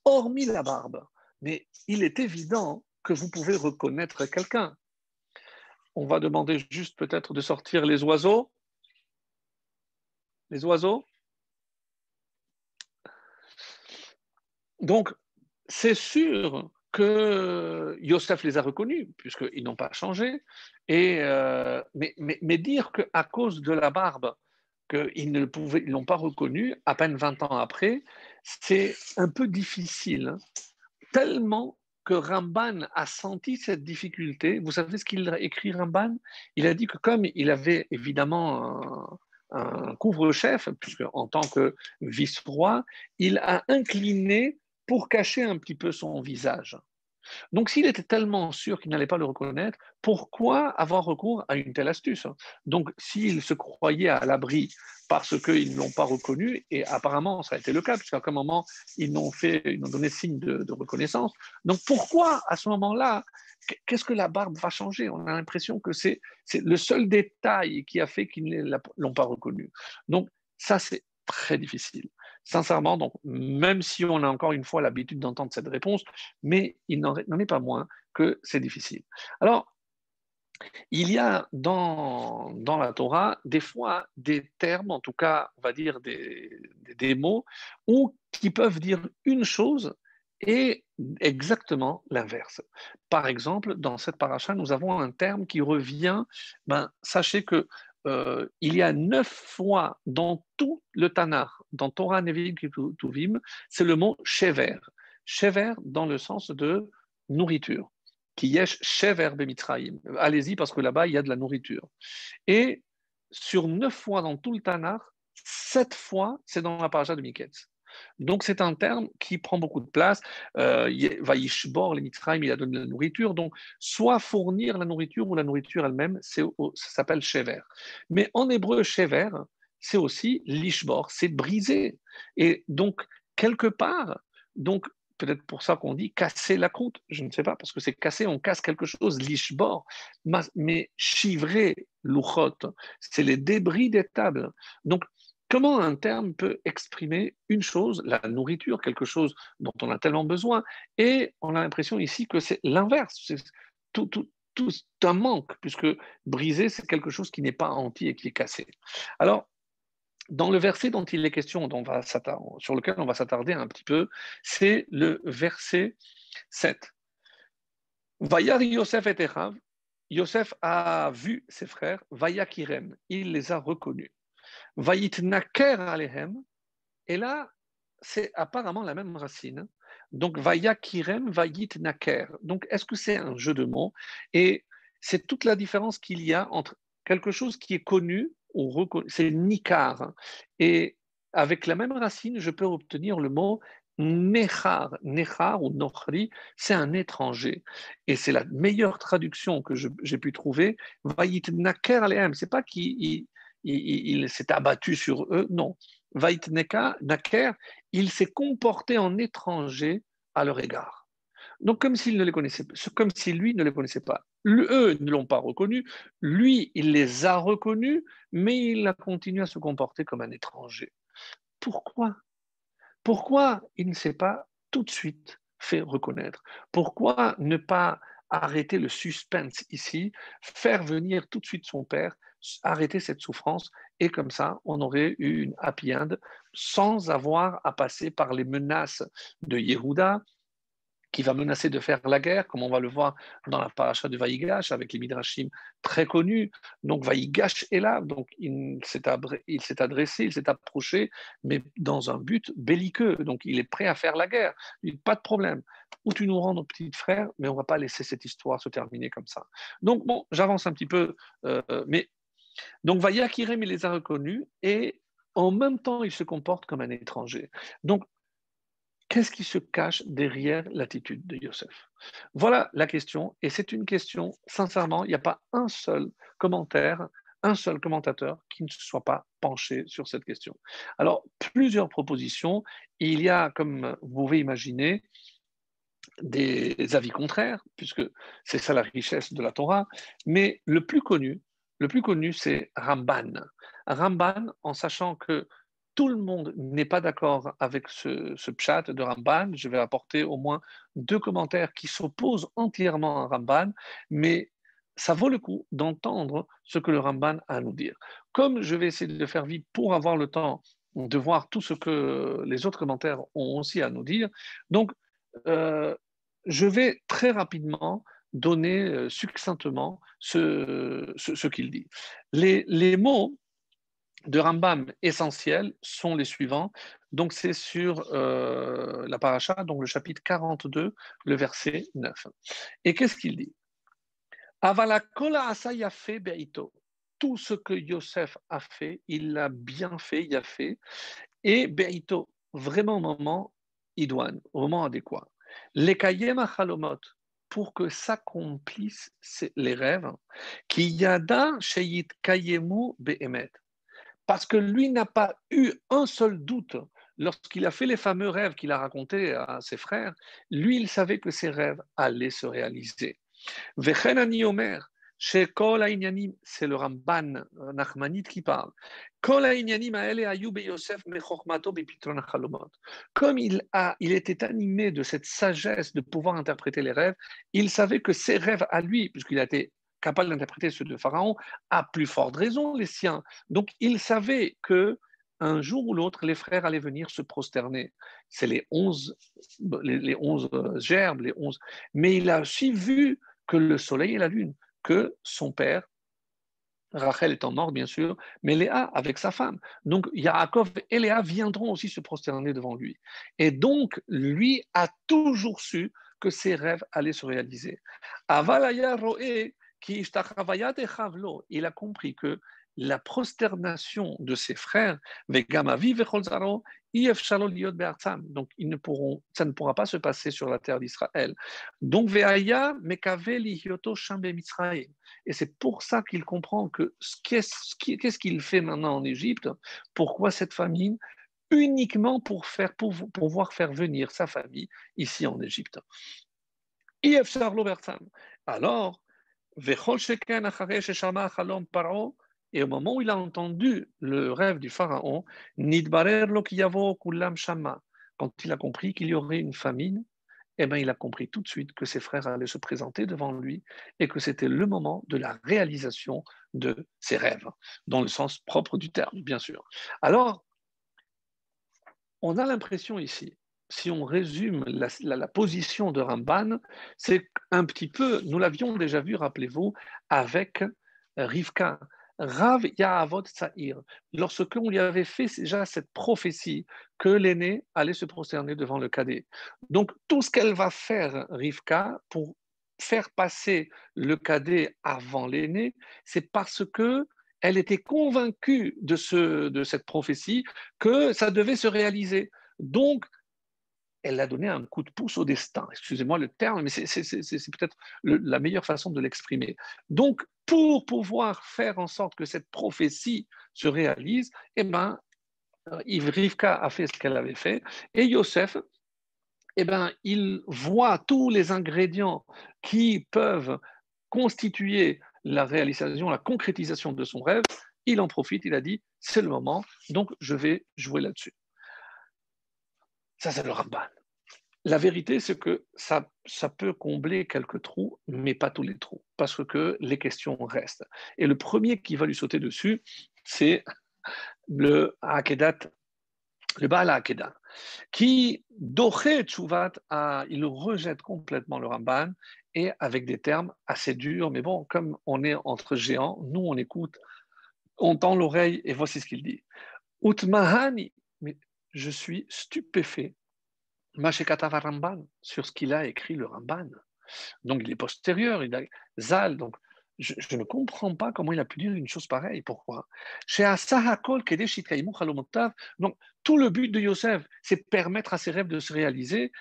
hormis la barbe, mais il est évident que vous pouvez reconnaître quelqu'un. On va demander juste peut-être de sortir les oiseaux. Les oiseaux. Donc, c'est sûr que Yosef les a reconnus, puisqu'ils n'ont pas changé. Mais dire qu'à cause de la barbe, qu'ils ne ils l'ont pas reconnu, à peine 20 ans après, c'est un peu difficile. Hein. Tellement que Ramban a senti cette difficulté. Vous savez ce qu'il a écrit, Ramban? Il a dit que comme il avait évidemment un couvre-chef, puisque en tant que vice-roi, il a incliné pour cacher un petit peu son visage. Donc, s'il était tellement sûr qu'il n'allait pas le reconnaître, pourquoi avoir recours à une telle astuce? Donc, s'il se croyait à l'abri parce qu'ils ne l'ont pas reconnu, et apparemment ça a été le cas, puisqu'à un moment, ils n'ont donné signe de reconnaissance. Donc, pourquoi à ce moment-là, qu'est-ce que la barbe va changer? On a l'impression que c'est le seul détail qui a fait qu'ils ne l'ont pas reconnu. Donc, ça, c'est très difficile. Sincèrement, donc, même si on a encore une fois l'habitude d'entendre cette réponse, mais il n'en est pas moins que c'est difficile. Alors, il y a dans la Torah des fois des termes, en tout cas, on va dire des mots, qui peuvent dire une chose et exactement l'inverse. Par exemple, dans cette paracha, nous avons un terme qui revient, sachez que il y a 9 fois dans tout le Tanakh, dans Torah, Nevi'im, Ketuvim, c'est le mot shever. Shever dans le sens de nourriture. Qui yesh shever bemitraim. Allez-y parce que là-bas il y a de la nourriture. Et sur 9 fois dans tout le Tanakh, 7 fois c'est dans la paracha de Miketz. Donc c'est un terme qui prend beaucoup de place. Vaishbor, les Mitzrayim, il a donné la nourriture. Donc soit fournir la nourriture ou la nourriture elle-même, ça s'appelle shever. Mais en hébreu, shever, c'est aussi lishbor, c'est briser. Et donc quelque part, donc peut-être pour ça qu'on dit casser la croûte, je ne sais pas, parce que c'est casser, on casse quelque chose, lishbor, mais chivrer, luchot, c'est les débris des tables. Donc comment un terme peut exprimer une chose, la nourriture, quelque chose dont on a tellement besoin, et on a l'impression ici que c'est l'inverse, c'est tout un manque, puisque briser, c'est quelque chose qui n'est pas entier et qui est cassé. Alors, dans le verset dont il est question, sur lequel on va s'attarder un petit peu, c'est le verset 7. Vayar Yosef et Echav, Yosef a vu ses frères, Vayakirem, il les a reconnus. Vayitnaker alehem, et là, c'est apparemment la même racine. Donc, Vayakirem, Vayitnaker. Donc, est-ce que c'est un jeu de mots? Et c'est toute la différence qu'il y a entre quelque chose qui est connu, ou reconnu, c'est Nikar. Et avec la même racine, je peux obtenir le mot Nechar. Nechar ou Nochri, c'est un étranger. Et c'est la meilleure traduction que j'ai pu trouver. Vayitnaker alehem. C'est pas qu'il s'est abattu sur eux, non. Naker, il s'est comporté en étranger à leur égard. Donc, comme s'il ne les connaissait pas, comme si lui ne les connaissait pas. Eux ne l'ont pas reconnu, lui, il les a reconnus, mais il a continué à se comporter comme un étranger. Pourquoi? Pourquoi il ne s'est pas tout de suite fait reconnaître? Pourquoi ne pas arrêter le suspense ici, faire venir tout de suite son père, arrêter cette souffrance, et comme ça, on aurait eu une happy end sans avoir à passer par les menaces de Yehuda, qui va menacer de faire la guerre, comme on va le voir dans la paracha de Vaïgash, avec les Midrashim très connus. Donc Vaïgash est là, donc il s'est adressé, il s'est approché, mais dans un but belliqueux. Donc il est prêt à faire la guerre. Il dit, pas de problème. Où tu nous rends nos petits frères, mais on ne va pas laisser cette histoire se terminer comme ça. Donc bon, j'avance un petit peu, mais donc Vaïakirem, il les a reconnus, et en même temps, il se comporte comme un étranger. Donc qu'est-ce qui se cache derrière l'attitude de Yosef? Voilà la question, et c'est une question, sincèrement, il n'y a pas un seul commentaire un seul commentateur qui ne se soit pas penché sur cette question. Alors, plusieurs propositions. Il y a, comme vous pouvez imaginer, des avis contraires, puisque c'est ça la richesse de la Torah, mais le plus connu, c'est Ramban. Ramban, en sachant que tout le monde n'est pas d'accord avec ce pshat de Ramban, je vais apporter au moins deux commentaires qui s'opposent entièrement à Ramban, mais ça vaut le coup d'entendre ce que le Ramban a à nous dire. Comme je vais essayer de faire vite pour avoir le temps de voir tout ce que les autres commentaires ont aussi à nous dire, donc euh, je vais très rapidement donner succinctement ce qu'il dit. Les mots de Rambam essentiels sont les suivants. Donc, c'est sur la paracha, donc le chapitre 42, le verset 9. Et qu'est-ce qu'il dit? Avala kola asa yafe beito. Tout ce que Yosef a fait, il l'a bien fait, il a fait. Et beito, vraiment au moment idoine, au moment adéquat. Les kayem achalomot, pour que s'accomplissent les rêves, qui yada sheyit kayemu behemet, parce que lui n'a pas eu un seul doute lorsqu'il a fait les fameux rêves qu'il a racontés à ses frères. Lui, il savait que ses rêves allaient se réaliser. Vechen ani omer, chez Kol Ainyanim, c'est le Ramban Nachmanide qui parle. Kol Ainyanim aele ayu be Yosef mechokmato bepitron chalomot. Comme il était animé de cette sagesse de pouvoir interpréter les rêves, il savait que ses rêves à lui, puisqu'il a été capable d'interpréter ceux de Pharaon, à plus forte raison les siens. Donc il savait que un jour ou l'autre, les frères allaient venir se prosterner. C'est les 11, les 11 gerbes, les 11. Mais il a aussi vu que le soleil et la lune, que son père, Rachel étant mort bien sûr, mais Léa avec sa femme. Donc Yaakov et Léa viendront aussi se prosterner devant lui. Et donc lui a toujours su que ses rêves allaient se réaliser. Avalaya roé qui il a compris que la prosternation de ses frères, donc ça ne pourra pas se passer sur la terre d'Israël. Donc veaya mekave lihioto sham b'Mitzrayim. Et c'est pour ça qu'il comprend que qu'est-ce qu'il fait maintenant en Égypte, pourquoi cette famine, uniquement pour pouvoir faire venir sa famille ici en Égypte. Alors, et au moment où il a entendu le rêve du pharaon, quand il a compris qu'il y aurait une famine, eh bien, il a compris tout de suite que ses frères allaient se présenter devant lui et que c'était le moment de la réalisation de ses rêves, dans le sens propre du terme, bien sûr. Alors, on a l'impression ici, si on résume la position de Ramban, c'est un petit peu, nous l'avions déjà vu, rappelez-vous, avec Rivka. Rav Yahavot Sa'ir, lorsque on lui avait fait déjà cette prophétie que l'aîné allait se prosterner devant le cadet. Donc tout ce qu'elle va faire, Rivka, pour faire passer le cadet avant l'aîné, c'est parce que elle était convaincue de cette prophétie que ça devait se réaliser. Donc, elle a donné un coup de pouce au destin. Excusez-moi le terme, mais c'est peut-être la meilleure façon de l'exprimer. Donc, pour pouvoir faire en sorte que cette prophétie se réalise, eh ben, Rivka a fait ce qu'elle avait fait, et Yosef, eh ben, il voit tous les ingrédients qui peuvent constituer la réalisation, la concrétisation de son rêve. Il en profite, il a dit, c'est le moment, donc je vais jouer là-dessus. Ça, c'est le Ramban. La vérité, c'est que ça peut combler quelques trous, mais pas tous les trous, parce que les questions restent. Et le premier qui va lui sauter dessus, c'est le Akedat, le Baal Akedah, qui, Doché Tchouvat, il rejette complètement le Ramban, et avec des termes assez durs, mais bon, comme on est entre géants, nous on écoute, on tend l'oreille, et voici ce qu'il dit. Utmahani, mais je suis stupéfait Mashekatava Ramban, sur ce qu'il a écrit le Ramban. Donc il est postérieur, il a Zal, donc je ne comprends pas comment il a pu dire une chose pareille. Pourquoi? Donc tout le but de Yosef, c'est permettre à ses rêves de se réaliser.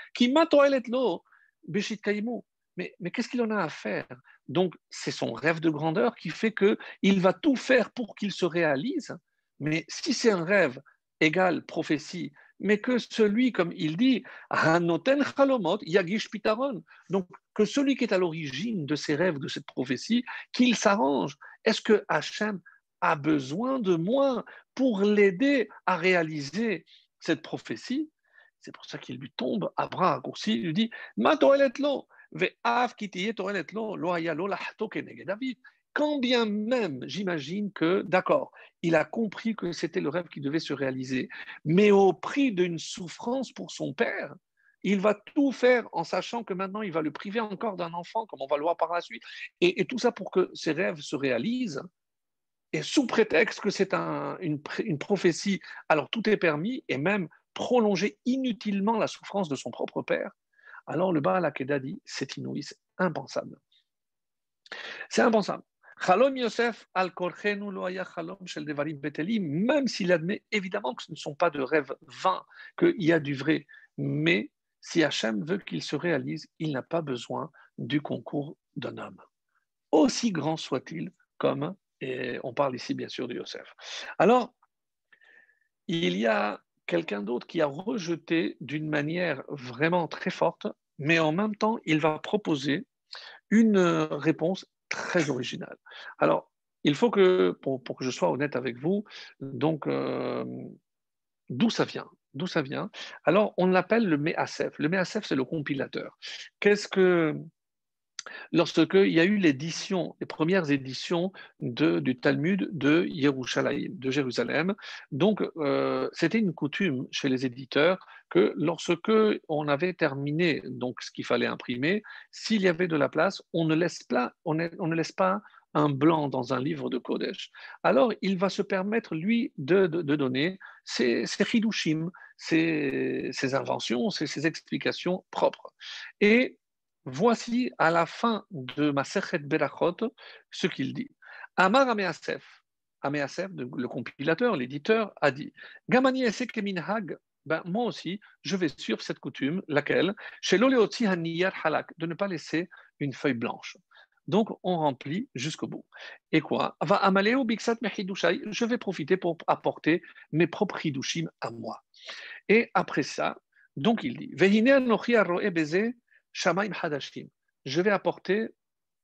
Mais qu'est-ce qu'il en a à faire Donc, c'est son rêve de grandeur qui fait qu'il va tout faire pour qu'il se réalise. Mais si c'est un rêve égal prophétie, mais que celui, comme il dit, Hanoten Chalomot, Yagish Pitaron, donc que celui qui est à l'origine de ces rêves, de cette prophétie, qu'il s'arrange. Est-ce que Hachem a besoin de moi pour l'aider à réaliser cette prophétie? C'est pour ça qu'il lui tombe à bras raccourcis, il lui dit Ma toelet lo, ve'av kitiye toelet lo, lo haya lo lahto keneged David. Quand bien même, j'imagine que, d'accord, il a compris que c'était le rêve qui devait se réaliser, mais au prix d'une souffrance pour son père, il va tout faire en sachant que maintenant il va le priver encore d'un enfant, comme on va le voir par la suite, et tout ça pour que ses rêves se réalisent. Et sous prétexte que c'est une prophétie, alors tout est permis, et même prolonger inutilement la souffrance de son propre père. Alors le Baal Hakeda dit, c'est inouï, c'est impensable. C'est impensable. Chalom Yosef al korchenu lo haya chalom shel devarim betelim, même s'il admet évidemment que ce ne sont pas de rêves vains, qu'il y a du vrai, mais si Hachem veut qu'il se réalise, il n'a pas besoin du concours d'un homme, aussi grand soit-il, comme, et on parle ici bien sûr de Yosef. Alors, il y a quelqu'un d'autre qui a rejeté d'une manière vraiment très forte, mais en même temps, il va proposer une réponse très originale. Alors, il faut que, pour que je sois honnête avec vous, donc, d'où ça vient? D'où ça vient? Alors, on l'appelle le Me'asef. Le Me'asef, c'est le compilateur. Qu'est-ce que lorsqu'il y a eu l'édition, les premières éditions du Talmud de Yerushalayim, de Jérusalem. Donc, c'était une coutume chez les éditeurs que lorsque on avait terminé donc ce qu'il fallait imprimer, s'il y avait de la place, on ne laisse pas un blanc dans un livre de Kodesh. Alors, il va se permettre, lui, de donner ses chidushim, ses inventions, ses explications propres. Et voici à la fin de Masechet Berachot ce qu'il dit. Amar Ameasef, Ameasef, le compilateur, l'éditeur, a dit Gamani esek minhag, ben, moi aussi, je vais suivre cette coutume, laquelle Chez l'oleotzi haniyar halak, de ne pas laisser une feuille blanche. Donc, on remplit jusqu'au bout. Et quoi Va amaleo biksat mehidushai, je vais profiter pour apporter mes propres hidushim à moi. Et après ça, donc il dit Vehine anochi aroe beze Shamaim Hadashim. Je vais apporter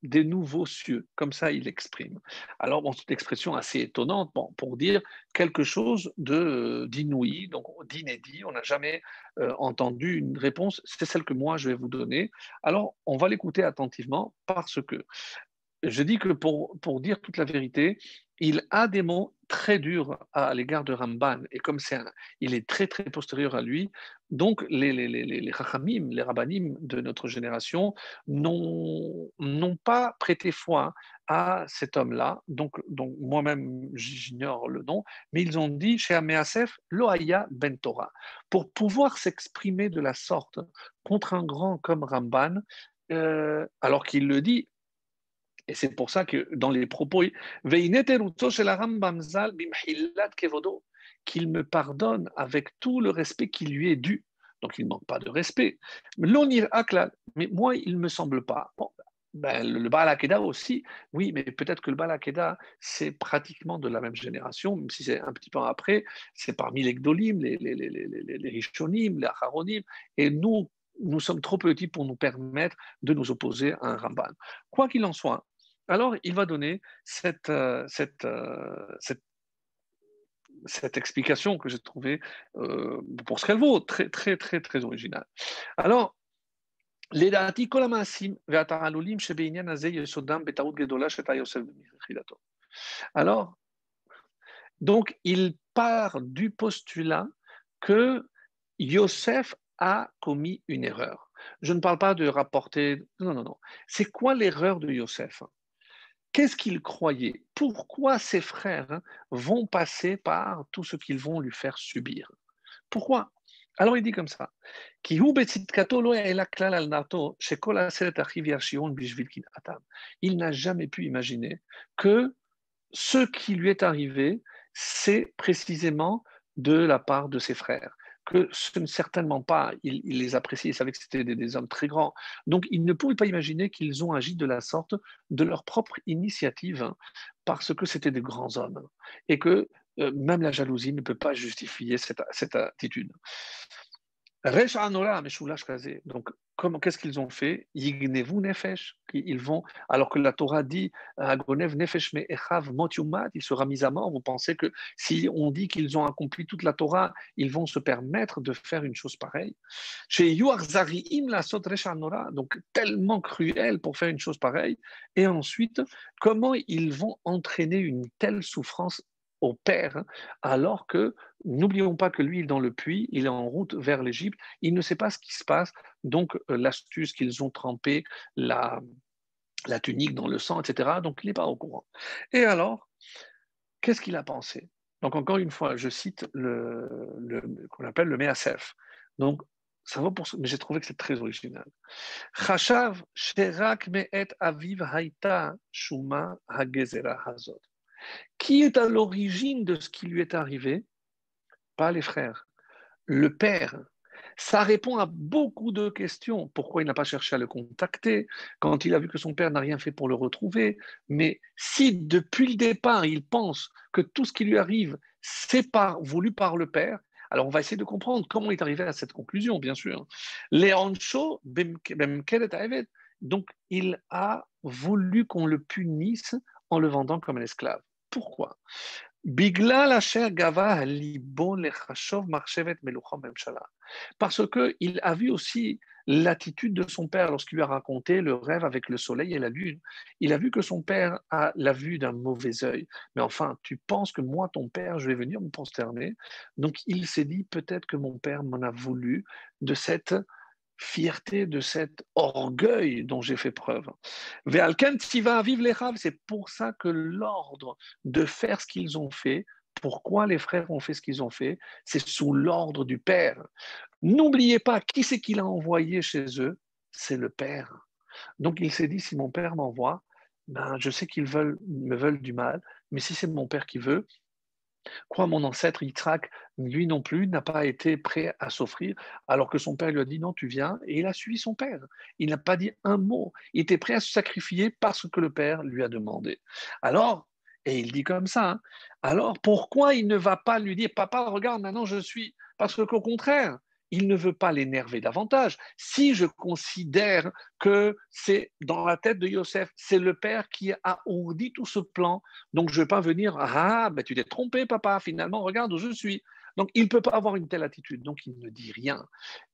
des nouveaux cieux, comme ça il exprime. Alors, bon, c'est une expression assez étonnante pour dire quelque chose d'inouï, donc d'inédit. On n'a jamais entendu une réponse, c'est celle que moi je vais vous donner. Alors, on va l'écouter attentivement parce que je dis que pour dire toute la vérité, il a des mots très durs à l'égard de Ramban, et comme il est très très postérieur à lui, donc les Chachamim, les Rabbanim de notre génération n'ont pas prêté foi à cet homme-là, donc moi-même j'ignore le nom, mais ils ont dit chez Améasef, Loaya Ben Torah, pour pouvoir s'exprimer de la sorte contre un grand comme Ramban, alors qu'il le dit. Et c'est pour ça que dans les propos, qu'il me pardonne avec tout le respect qui lui est dû. Donc il ne manque pas de respect. Mais moi, il ne me semble pas. Bon, ben, le Baal Hakeda aussi, oui, mais peut-être que le Baal Hakeda, c'est pratiquement de la même génération, même si c'est un petit peu après, c'est parmi les Gdolim, les Rishonim, les Acharonim, et nous sommes trop petits pour nous permettre de nous opposer à un Ramban. Quoi qu'il en soit, alors il va donner cette explication que j'ai trouvée, pour ce qu'elle vaut, très, très, très, très originale. Alors, לדעתי כל המעשים והתעלולים שבעניין הזה יסודם בטעות גדולה שהייתה יוסף מתחילתו. Alors, donc, il part du postulat que Yosef a commis une erreur. Je ne parle pas de rapporter. Non, non, non. C'est quoi l'erreur de Yosef? Qu'est-ce qu'il croyait? Pourquoi ses frères vont passer par tout ce qu'ils vont lui faire subir? Pourquoi? Alors il dit comme ça. Il n'a jamais pu imaginer que ce qui lui est arrivé, c'est précisément de la part de ses frères. que ce n'est certainement pas, il les appréciait, il savait que c'était des hommes très grands. Donc, il ne pouvait pas imaginer qu'ils ont agi de la sorte, de leur propre initiative, hein, parce que c'était des grands hommes. Et que même la jalousie ne peut pas justifier cette attitude. Resh Anora Meshulash Kazé. Donc, qu'est-ce qu'ils ont fait? Yignevu Nefesh. Ils vont, alors que la Torah dit Agonev Nefesh Me Echav Mot Yumat, il sera mis à mort. Vous pensez que si on dit qu'ils ont accompli toute la Torah, ils vont se permettre de faire une chose pareille? Chez Yuach Zariim la Sot Resh Anora, donc tellement cruel pour faire une chose pareille. Et ensuite, comment ils vont entraîner une telle souffrance au père, hein, alors que n'oublions pas que lui, il est dans le puits, il est en route vers l'Égypte, il ne sait pas ce qui se passe, donc l'astuce qu'ils ont trempé la tunique dans le sang, etc., donc il n'est pas au courant. Et alors, qu'est-ce qu'il a pensé? Donc encore une fois, je cite qu'on appelle le Measef. Donc, ça va pour ça, mais j'ai trouvé que c'est très original. Chashav sherak me'et aviv haïta shuma hagezera hazot. Qui est à l'origine de ce qui lui est arrivé? Pas les frères, le père. Ça répond à beaucoup de questions. Pourquoi il n'a pas cherché à le contacter quand il a vu que son père n'a rien fait pour le retrouver? Mais si depuis le départ, il pense que tout ce qui lui arrive, c'est voulu par le père, alors on va essayer de comprendre comment il est arrivé à cette conclusion, bien sûr. Léoncho, donc il a voulu qu'on le punisse en le vendant comme un esclave. Pourquoi? Parce qu'il a vu aussi l'attitude de son père lorsqu'il lui a raconté le rêve avec le soleil et la lune. Il a vu que son père a la vue d'un mauvais œil. Mais enfin, tu penses que moi, ton père, je vais venir me prosterner? Donc il s'est dit, peut-être que mon père m'en a voulu de cette fierté, de cet orgueil dont j'ai fait preuve. Ve'alken tziva aviv lechav, c'est pour ça que l'ordre de faire ce qu'ils ont fait, pourquoi les frères ont fait ce qu'ils ont fait, c'est sous l'ordre du Père. N'oubliez pas, qui c'est qu'il a envoyé chez eux? C'est le Père. Donc il s'est dit, si mon Père m'envoie, ben, je sais qu'ils me veulent du mal, mais si c'est mon Père qui veut, quoi, mon ancêtre Yitzhak, lui non plus, n'a pas été prêt à s'offrir, alors que son père lui a dit non, tu viens, et il a suivi son père. Il n'a pas dit un mot. Il était prêt à se sacrifier parce que le père lui a demandé. Alors, et il dit comme ça, hein, alors pourquoi il ne va pas lui dire, papa, regarde, maintenant je suis. Parce qu'au contraire, il ne veut pas l'énerver davantage. Si je considère que c'est dans la tête de Yosef, c'est le père qui a ourdi tout ce plan, donc je ne vais pas venir, ah, ben tu t'es trompé, papa, finalement, regarde où je suis. Donc il ne peut pas avoir une telle attitude, donc il ne dit rien.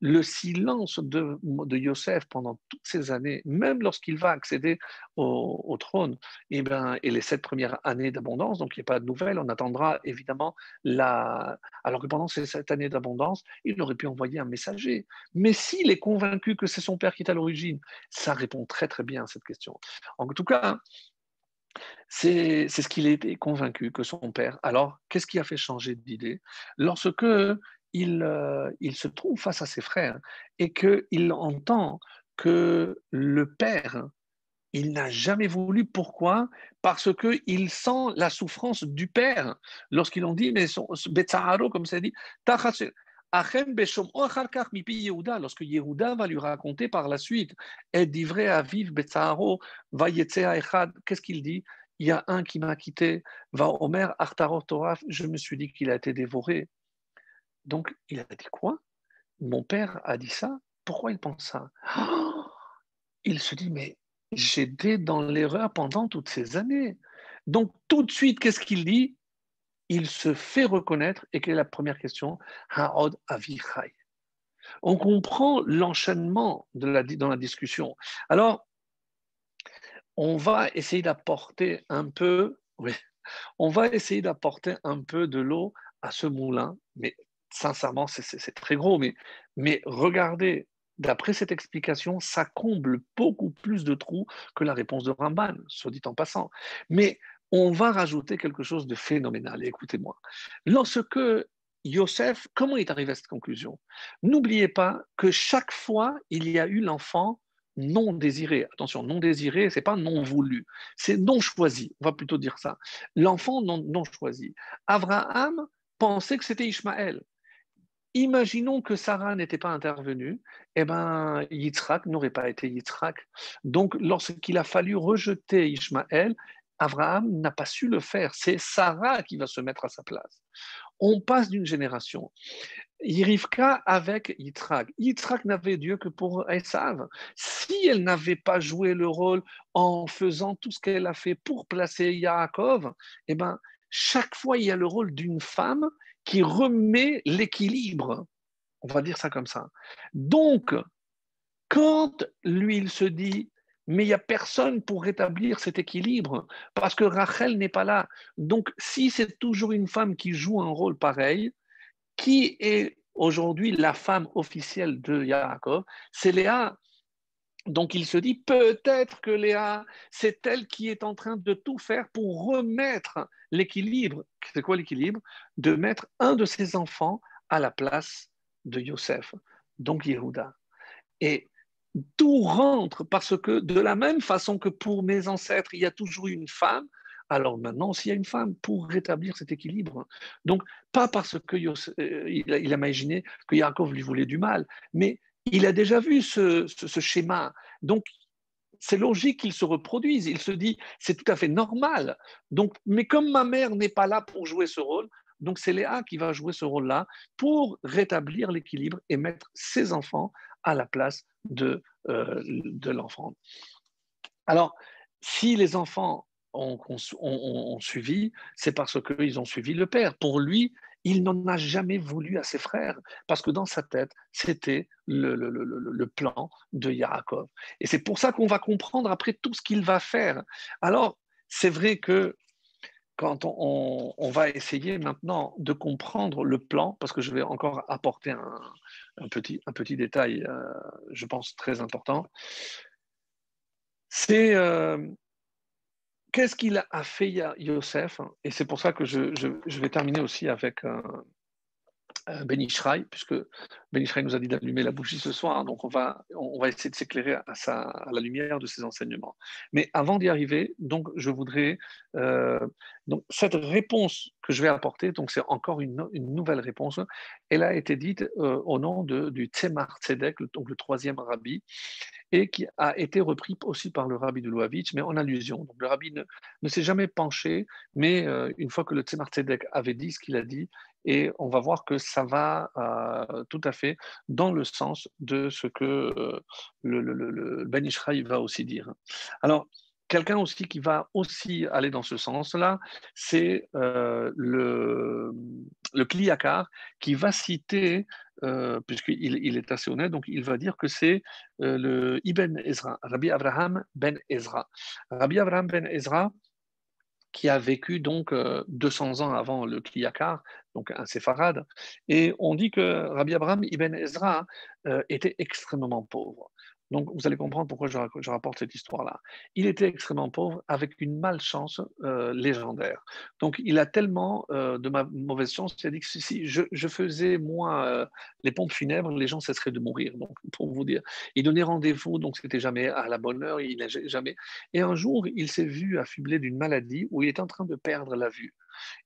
Le silence de Yosef pendant toutes ces années, même lorsqu'il va accéder au trône, et les 7 premières années d'abondance, donc il n'y a pas de nouvelles, on attendra évidemment alors que pendant ces 7 années d'abondance, il aurait pu envoyer un messager. Mais s'il est convaincu que c'est son père qui est à l'origine, ça répond très très bien à cette question. En tout cas, c'est ce qu'il était convaincu que son père. Alors, qu'est-ce qui a fait changer d'idée? Lorsque il se trouve face à ses frères et qu'il entend que le père, il n'a jamais voulu. Pourquoi? Parce qu'il sent la souffrance du père. Lorsqu'ils ont dit, mais Betsaharo, comme ça dit, lorsque Yehuda va lui raconter par la suite, et divrei aviv Betsaharo, va echad, qu'est-ce qu'il dit? Il y a un qui m'a quitté, va Omer Artarot Torah, je me suis dit qu'il a été dévoré. Donc il a dit quoi? Mon père a dit ça? Pourquoi il pense ça? Oh, il se dit, mais j'étais dans l'erreur pendant toutes ces années. Donc tout de suite, qu'est-ce qu'il dit? Il se fait reconnaître, et quelle est la première question? Ha'od avichai. On comprend l'enchaînement dans la discussion. Alors, on va essayer d'apporter un peu, oui, on va essayer d'apporter un peu de l'eau à ce moulin, mais sincèrement, c'est très gros. Mais regardez, d'après cette explication, ça comble beaucoup plus de trous que la réponse de Ramban, soit dit en passant. Mais on va rajouter quelque chose de phénoménal. Écoutez-moi. Lorsque Yosef, comment il est arrivé à cette conclusion? N'oubliez pas que chaque fois, il y a eu l'enfant non désiré. Attention, non désiré, c'est pas non voulu, c'est non choisi. On va plutôt dire ça. L'enfant non choisi. Abraham pensait que c'était Ishmaël. Imaginons que Sarah n'était pas intervenue, eh ben, Yitzhak n'aurait pas été Yitzhak. Donc, lorsqu'il a fallu rejeter Ishmaël, Abraham n'a pas su le faire. C'est Sarah qui va se mettre à sa place. On passe d'une génération. Rivka avec Yitzhak. Yitzhak n'avait Dieu que pour Esav. Si elle n'avait pas joué le rôle en faisant tout ce qu'elle a fait pour placer Yaakov, eh ben, chaque fois, il y a le rôle d'une femme qui remet l'équilibre. On va dire ça comme ça. Donc, quand lui, il se dit, mais il n'y a personne pour rétablir cet équilibre, parce que Rachel n'est pas là. Donc, si c'est toujours une femme qui joue un rôle pareil, qui est aujourd'hui la femme officielle de Yaakov? C'est Léa. Donc il se dit peut-être que Léa, c'est elle qui est en train de tout faire pour remettre l'équilibre. C'est quoi l'équilibre? De mettre un de ses enfants à la place de Yosef, donc Yehuda. Et tout rentre parce que de la même façon que pour mes ancêtres, il y a toujours eu une femme, alors maintenant, s'il y a une femme pour rétablir cet équilibre. Donc, pas parce qu'il a imaginé que Yaakov lui voulait du mal, mais il a déjà vu ce schéma. Donc, c'est logique qu'il se reproduise. Il se dit, c'est tout à fait normal. Donc, mais comme ma mère n'est pas là pour jouer ce rôle, donc c'est Léa qui va jouer ce rôle-là pour rétablir l'équilibre et mettre ses enfants à la place de l'enfant. Alors, si les enfants ont suivi, c'est parce qu'ils ont suivi le père. Pour lui, il n'en a jamais voulu à ses frères, parce que dans sa tête, c'était le plan de Yaakov. Et c'est pour ça qu'on va comprendre après tout ce qu'il va faire. Alors, c'est vrai que quand on va essayer maintenant de comprendre le plan, parce que je vais encore apporter un petit détail, je pense, très important, c'est qu'est-ce qu'il a fait Yosef. Et c'est pour ça que je vais terminer aussi avec Ben Ishraï, puisque Ben Ishraï nous a dit d'allumer la bougie ce soir, donc on va essayer de s'éclairer à la lumière de ses enseignements. Mais avant d'y arriver, donc je voudrais donc cette réponse que je vais apporter, donc c'est encore une nouvelle réponse. Elle a été dite au nom du Tzemar Tzedek, donc le troisième rabbi, et qui a été repris aussi par le rabbi de Louavitch, mais en allusion. Donc le rabbi ne s'est jamais penché, mais une fois que le Tzemar Tzedek avait dit ce qu'il a dit, et on va voir que ça va tout à fait dans le sens de ce que le Ben Ishraï va aussi dire. Alors, quelqu'un aussi qui va aussi aller dans ce sens-là, c'est le Kliyakar qui va citer, puisqu'il est assez honnête, donc il va dire que c'est le Ibn Ezra, Rabbi Abraham ben Ezra. Rabbi Abraham ben Ezra, qui a vécu donc 200 ans avant le Kliyakar, donc un séfarade. Et on dit que Rabbi Abraham ibn Ezra était extrêmement pauvre. Donc vous allez comprendre pourquoi je rapporte cette histoire-là. Il était extrêmement pauvre avec une malchance légendaire. Donc il a tellement de mauvaise chance, il a dit que si je faisais moi les pompes funèbres, les gens cesseraient de mourir. Donc pour vous dire, il donnait rendez-vous, donc c'était jamais à la bonne heure, il n'a jamais. Et un jour, il s'est vu affublé d'une maladie où il était en train de perdre la vue.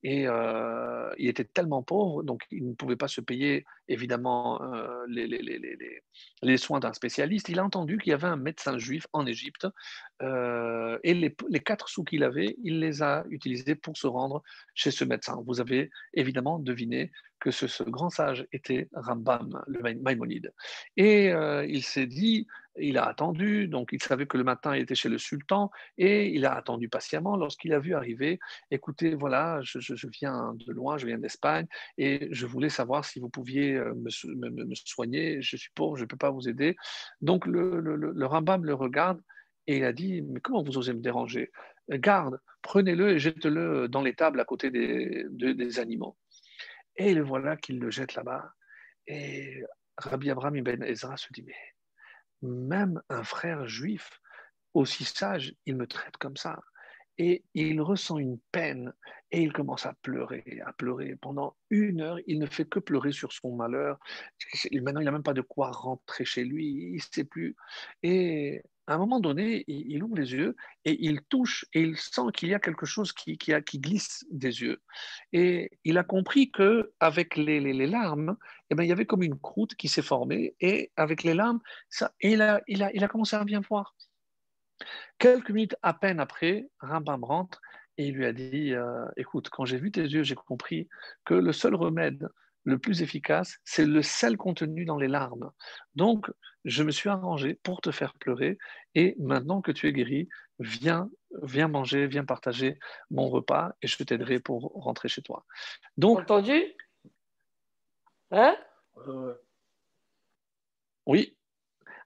Et il était tellement pauvre, donc il ne pouvait pas se payer évidemment les soins d'un spécialiste. Il a entendu qu'il y avait un médecin juif en Égypte et les 4 sous qu'il avait, il les a utilisés pour se rendre chez ce médecin. Vous avez évidemment deviné que ce grand sage était Rambam, le Maïmonide. Et il s'est dit, il a attendu, donc il savait que le matin il était chez le sultan, et il a attendu patiemment lorsqu'il a vu arriver, écoutez, voilà, je viens de loin, je viens d'Espagne, et je voulais savoir si vous pouviez me soigner, je suis pauvre, je ne peux pas vous aider. Donc le Rambam le regarde, et il a dit, mais comment vous osez me déranger? Garde, prenez-le et jetez-le dans l'étable à côté des animaux. Et le voilà qu'il le jette là-bas. Et Rabbi Abraham ibn Ezra se dit, mais même un frère juif aussi sage, il me traite comme ça. Et il ressent une peine et il commence à pleurer, à pleurer. Pendant 1 heure, il ne fait que pleurer sur son malheur. Maintenant, il n'a même pas de quoi rentrer chez lui, il ne sait plus. Et à un moment donné, il ouvre les yeux et il touche et il sent qu'il y a quelque chose qui glisse des yeux. Et il a compris qu'avec les larmes, eh ben, il y avait comme une croûte qui s'est formée et avec les larmes, il a commencé à bien voir. Quelques minutes à peine après, Rambam rentre et il lui a dit écoute, quand j'ai vu tes yeux, j'ai compris que le seul remède le plus efficace, c'est le sel contenu dans les larmes. Donc, je me suis arrangé pour te faire pleurer et maintenant que tu es guéri, viens manger, viens partager mon repas et je t'aiderai pour rentrer chez toi. Donc,
Entendu? Hein?
oui.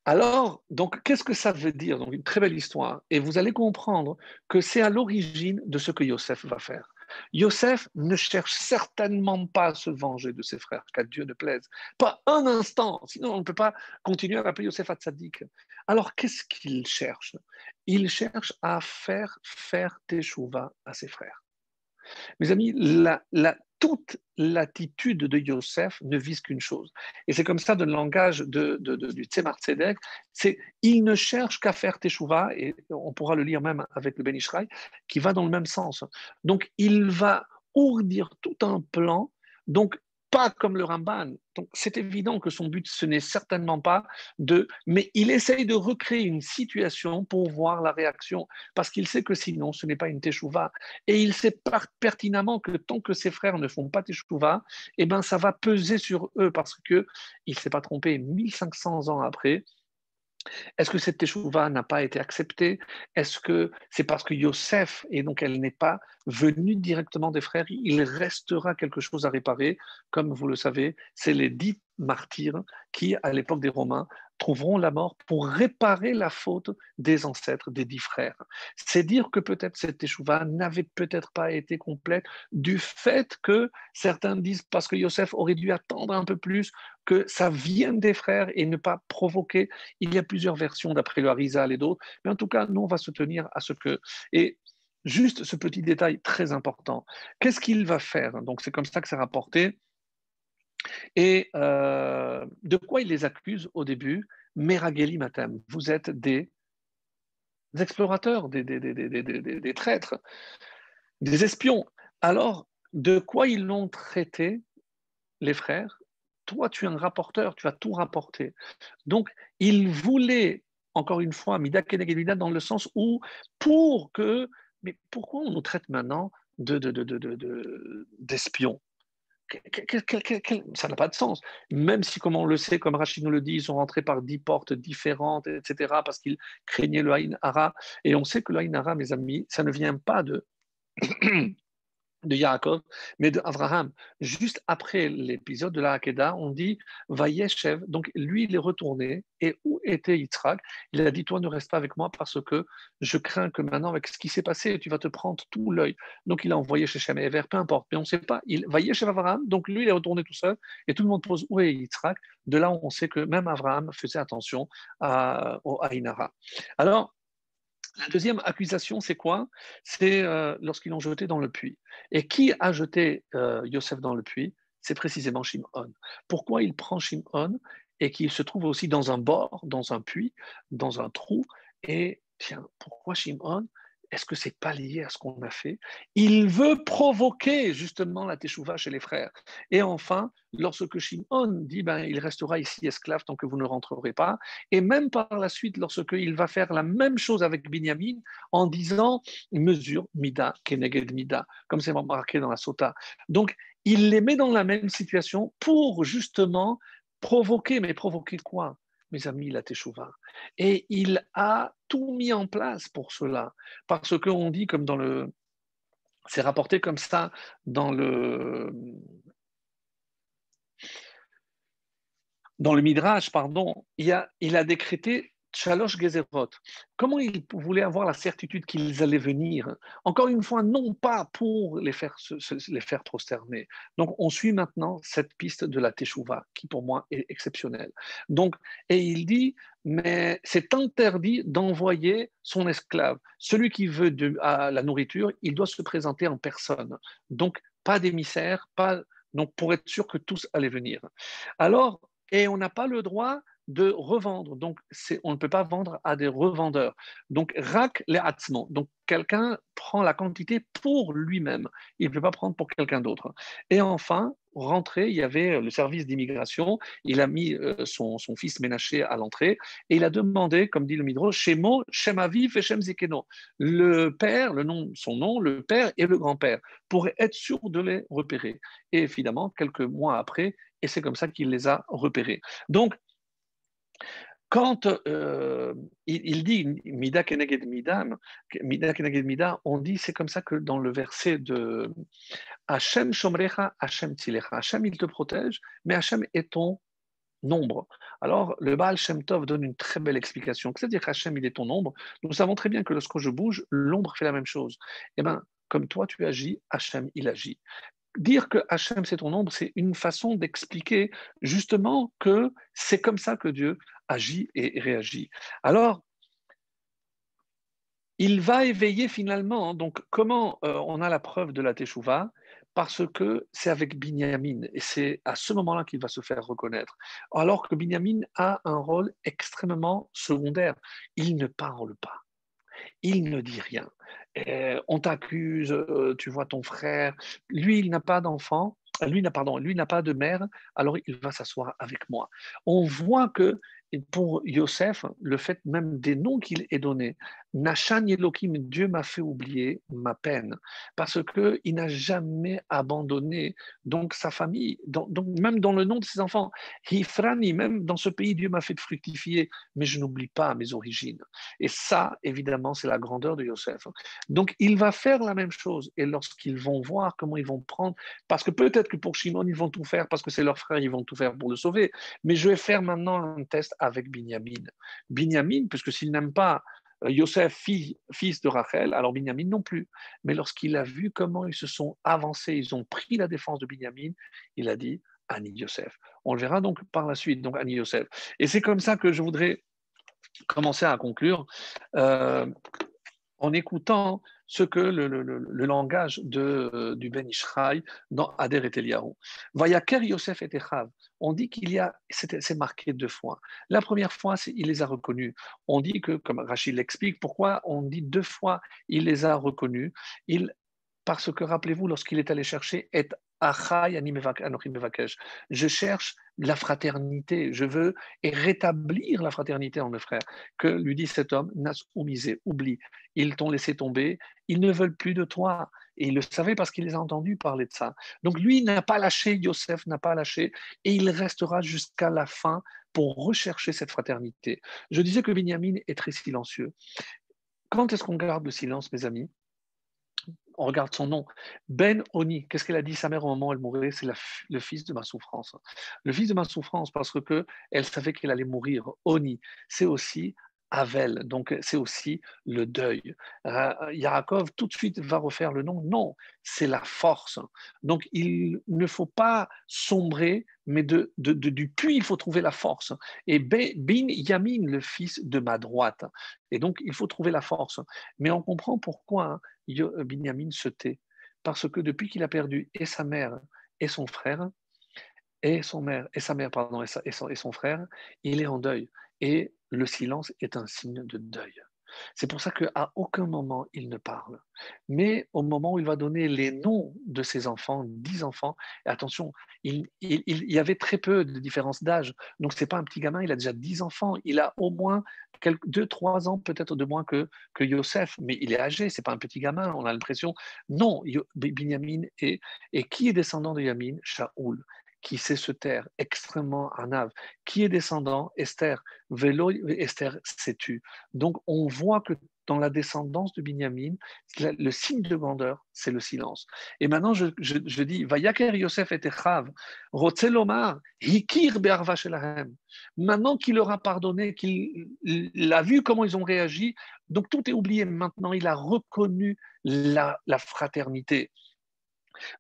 Alors, donc, qu'est-ce que ça veut dire? Donc, une très belle histoire. Et vous allez comprendre que c'est à l'origine de ce que Yosef va faire. Yosef ne cherche certainement pas à se venger de ses frères, qu'à Dieu ne plaise. Pas un instant, sinon on ne peut pas continuer à appeler Yosef Hatzadik. Alors, qu'est-ce qu'il cherche? Il cherche à faire teshuva à ses frères. Mes amis, toute l'attitude de Yosef ne vise qu'une chose. Et c'est comme ça dans le langage du Tzemar Tzedek, c'est il ne cherche qu'à faire Teshuvah, et on pourra le lire même avec le Ben Ishraï, qui va dans le même sens. Donc, il va ourdir tout un plan, donc pas comme le Ramban. Donc, c'est évident que son but, ce n'est certainement pas mais il essaye de recréer une situation pour voir la réaction, parce qu'il sait que sinon, ce n'est pas une Teshuvah. Et il sait pertinemment que tant que ses frères ne font pas Teshuvah, eh ben, ça va peser sur eux parce qu'il ne s'est pas trompé 1500 ans après. Est-ce que cette teshuva n'a pas été acceptée? Est-ce que c'est parce que Yosef, et donc elle n'est pas venue directement des frères, il restera quelque chose à réparer? Comme vous le savez, c'est les 10 martyrs qui, à l'époque des Romains, trouveront la mort pour réparer la faute des ancêtres, des 10 frères. C'est dire que peut-être cette teshuva n'avait peut-être pas été complète du fait que certains disent parce que Yosef aurait dû attendre un peu plus, que ça vienne des frères et ne pas provoquer. Il y a plusieurs versions d'après le Harizal et d'autres, mais en tout cas, nous, on va se tenir à ce que. Et juste ce petit détail très important. Qu'est-ce qu'il va faire? Donc, c'est comme ça que c'est rapporté. Et de quoi il les accuse au début? Merageli matem. Vous êtes des explorateurs, des traîtres, des espions. Alors, de quoi ils l'ont traité, les frères? Toi, tu es un rapporteur, tu as tout rapporté. Donc, il voulait, encore une fois, Mida Keneged Mida, dans le sens où, pour que. Mais pourquoi on nous traite maintenant d'espions? Ça n'a pas de sens. Même si, comme on le sait, comme Rachid nous le dit, ils sont rentrés par 10 portes différentes, etc., parce qu'ils craignaient le Haïn Hara. Et on sait que le Haïn Hara, mes amis, ça ne vient pas de Yaakov, mais de Abraham. Juste après l'épisode de la Hakeda, on dit Vayeshev, donc lui il est retourné, et où était Yitzhak? Il a dit toi ne reste pas avec moi parce que je crains que maintenant avec ce qui s'est passé, tu vas te prendre tout l'œil. Donc il a envoyé chez Shem et Ever, peu importe, mais on ne sait pas. Vayeshev Abraham, donc lui il est retourné tout seul, et tout le monde pose où est Yitzhak? De là on sait que même Abraham faisait attention au Haïnara. Alors, la deuxième accusation, c'est quoi? C'est lorsqu'ils l'ont jeté dans le puits. Et qui a jeté Yosef dans le puits? C'est précisément Shimon. Pourquoi il prend Shimon et qu'il se trouve aussi dans un bord, dans un puits, dans un trou? Et tiens, pourquoi Shimon? Est-ce que c'est pas lié à ce qu'on a fait? Il veut provoquer justement la teshuva chez les frères. Et enfin, lorsque Shimon dit ben, il restera ici esclave tant que vous ne rentrerez pas, et même par la suite, lorsqu'il va faire la même chose avec Binyamin en disant mesure mida keneged mida, comme c'est marqué dans la Sota. Donc, il les met dans la même situation pour justement provoquer. Mais provoquer quoi? Mes amis, la teshuva. Et il a tout mis en place pour cela. Parce qu'on dit, comme dans le. C'est rapporté comme ça dans le Midrash, pardon, il a décrété Shalosh Gezerot. Comment il voulait avoir la certitude qu'ils allaient venir? Encore une fois, non pas pour les faire prosterner. Donc, on suit maintenant cette piste de la Teshuvah, qui pour moi est exceptionnelle. Donc, et il dit, mais c'est interdit d'envoyer son esclave. Celui qui veut à la nourriture, il doit se présenter en personne. Donc, pas d'émissaire, pas. Donc, pour être sûr que tous allaient venir. Alors, et on n'a pas le droit de revendre. Donc, on ne peut pas vendre à des revendeurs. Donc, rak les atzmo. Donc, quelqu'un prend la quantité pour lui-même. Il ne peut pas prendre pour quelqu'un d'autre. Et enfin, rentré, il y avait le service d'immigration. Il a mis son fils Ménaché à l'entrée et il a demandé, comme dit le Midrash, Shemo, Shem Aviv et Shem Zikeno. Le père, son nom, le père et le grand-père, pour être sûr de les repérer. Et évidemment, quelques mois après, et c'est comme ça qu'il les a repérés. Donc, quand il dit Mida Keneged Mida, Mida Keneged Mida, on dit, c'est comme ça que dans le verset de Hachem Shomrecha, Hachem Tzilecha. Hachem, il te protège, mais Hachem est ton nombre. Alors, le Baal Shem Tov donne une très belle explication. C'est-à-dire qu'Hachem, il est ton ombre. Nous savons très bien que lorsque je bouge, l'ombre fait la même chose. Eh bien, comme toi, tu agis, Hachem, il agit. Dire que Hachem, c'est ton ombre, c'est une façon d'expliquer justement que c'est comme ça que Dieu agit et réagit. Alors, il va éveiller finalement, donc comment on a la preuve de la Teshuvah? Parce que c'est avec Binyamin, et c'est à ce moment-là qu'il va se faire reconnaître. Alors que Binyamin a un rôle extrêmement secondaire. Il ne parle pas, il ne dit rien. On t'accuse, tu vois ton frère, lui il n'a pas d'enfant, lui n'a pas de mère, alors il va s'asseoir avec moi. On voit que pour Yosef, le fait même des noms qu'il est donné, Nachan Elohim, Dieu m'a fait oublier ma peine, parce qu'il n'a jamais abandonné donc sa famille, donc même dans le nom de ses enfants, Hifrani, même dans ce pays, Dieu m'a fait fructifier, mais je n'oublie pas mes origines. Et ça, évidemment, c'est la grandeur de Yosef. Donc, il va faire la même chose. Et lorsqu'ils vont voir comment ils vont prendre, parce que peut-être que pour Shimon, ils vont tout faire, parce que c'est leur frère, ils vont tout faire pour le sauver. Mais je vais faire maintenant un test avec Binyamin. Binyamin, puisque s'il n'aime pas Yosef, fils de Rachel, alors Binyamin non plus. Mais lorsqu'il a vu comment ils se sont avancés, ils ont pris la défense de Binyamin, il a dit Ani Yosef. On le verra donc par la suite, donc Ani Yosef. Et c'est comme ça que je voudrais commencer à conclure. En écoutant ce que le langage du Ben Ishraï dans Ader et Eliyahu. Vayaker Yosef et Echav. On dit qu'il y a, c'est marqué deux fois. La première fois, il les a reconnus. On dit que, comme Rachid l'explique, pourquoi on dit deux fois il les a reconnus. Parce que rappelez-vous, lorsqu'il est allé chercher et je cherche la fraternité, je veux rétablir la fraternité en mes frères. Que lui dit cet homme, Nas oumisé, oublie, ils t'ont laissé tomber, ils ne veulent plus de toi. Et il le savait parce qu'il les a entendus parler de ça. Donc lui n'a pas lâché, Yosef n'a pas lâché, et il restera jusqu'à la fin pour rechercher cette fraternité. Je disais que Binyamin est très silencieux. Quand est-ce qu'on garde le silence, mes amis? On regarde son nom. Ben Oni, qu'est-ce qu'elle a dit sa mère au moment où elle mourait? C'est le fils de ma souffrance. Le fils de ma souffrance parce que elle savait qu'elle allait mourir. Oni, c'est aussi Avel, donc c'est aussi le deuil. Yaakov tout de suite va refaire le nom. Non, c'est la force. Donc il ne faut pas sombrer, mais du puits, il faut trouver la force. Et Bin Yamin, le fils de ma droite. Et donc il faut trouver la force. Mais on comprend pourquoi Binyamin se tait. Parce que depuis qu'il a perdu et sa mère et son frère, et sa mère, pardon, et son frère, il est en deuil. Et le silence est un signe de deuil. C'est pour ça qu'à aucun moment il ne parle. Mais au moment où il va donner les noms de ses enfants, 10 enfants, et attention, il y avait très peu de différence d'âge. Donc ce n'est pas un petit gamin, il a déjà 10 enfants. Il a au moins 2-3 ans peut-être de moins que Yosef, mais il est âgé, ce n'est pas un petit gamin, on a l'impression. Non, Binyamin et qui est descendant de Yamin? Shaoul, qui sait se taire, extrêmement anav. Qui est descendant? Esther. Vélo, Esther s'est tue. Donc on voit que dans la descendance de Binyamin, le signe de grandeur, c'est le silence. Et maintenant, je dis, Vayaker Yosef et Echav, Rotzelomar, Hikir be'arva shelahem. Maintenant qu'il leur a pardonné, qu'il a vu comment ils ont réagi, donc tout est oublié. Maintenant, il a reconnu la fraternité.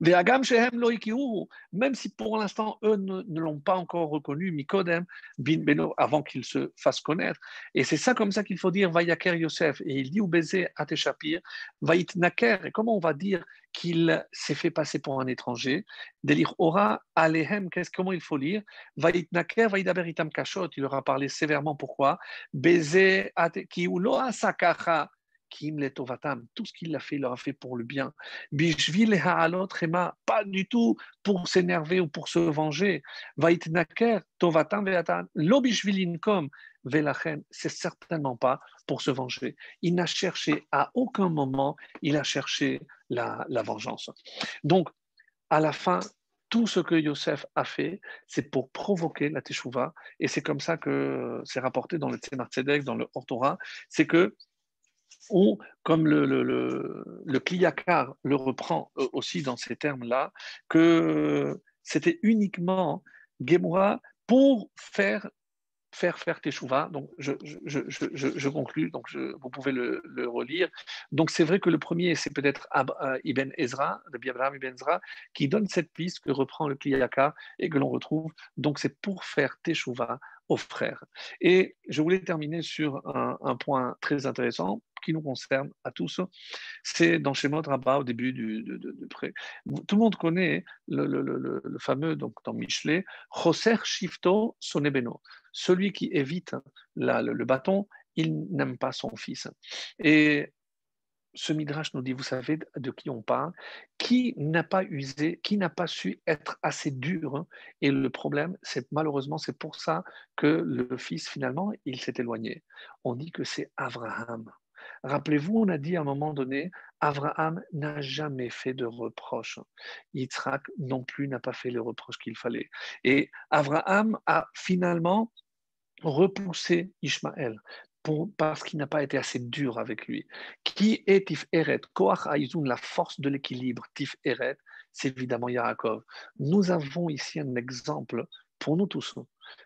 Même si pour l'instant, eux ne l'ont pas encore reconnu, Mikodem, bin Beno, avant qu'il se fasse connaître. Et c'est ça comme ça qu'il faut dire, Vayaker Yosef. Et il dit, ou baiser Ateshapir, Vaitnaker. Et comment on va dire qu'il s'est fait passer pour un étranger? Delir Ora, Alehem, comment il faut lire? Vaitnaker, Vaidaber Itam Kashot, il leur a parlé sévèrement. Pourquoi? Baiser Kiuloa Sakacha. Kim letovatam, tout ce qu'il a fait, il leur a fait pour le bien. Bishvil ha'alot rema, pas du tout pour s'énerver ou pour se venger. Vaitnaker tovatam ve'atan, lo bishvil inkom velachen, c'est certainement pas pour se venger. Il n'a cherché à aucun moment, il a cherché la vengeance. Donc, à la fin, tout ce que Yosef a fait, c'est pour provoquer la Teshuvah, et c'est comme ça que c'est rapporté dans le Tzemar Tzedek, dans le Or Torah, c'est que ou comme le Kliyakar le reprend aussi dans ces termes-là, que c'était uniquement Gemora pour faire Teshuvah. Donc, je conclus, donc vous pouvez le relire. Donc, c'est vrai que le premier, c'est peut-être Ibn Ezra, Rabbi Abraham Ibn Ezra, qui donne cette piste que reprend le Kliyaka et que l'on retrouve. Donc, c'est pour faire Teshuvah aux frères. Et je voulais terminer sur un point très intéressant qui nous concerne à tous, c'est dans Shemot Rabbah, au début de près. Tout le monde connaît le fameux, donc dans Michelet, Choser Shifto Sonebeno. Celui qui évite le bâton, il n'aime pas son fils. Et ce Midrash nous dit, vous savez de qui on parle, qui n'a pas usé, qui n'a pas su être assez dur. Hein. Et le problème, c'est malheureusement, c'est pour ça que le fils, finalement, il s'est éloigné. On dit que c'est Abraham. Rappelez-vous, on a dit à un moment donné, Abraham n'a jamais fait de reproches. Yitzhak non plus n'a pas fait les reproches qu'il fallait. Et Abraham a finalement repoussé Ishmaël parce qu'il n'a pas été assez dur avec lui. Qui est Tif-Eret? Koach Haïzoun, la force de l'équilibre. Tif-Eret, c'est évidemment Yaakov. Nous avons ici un exemple pour nous tous,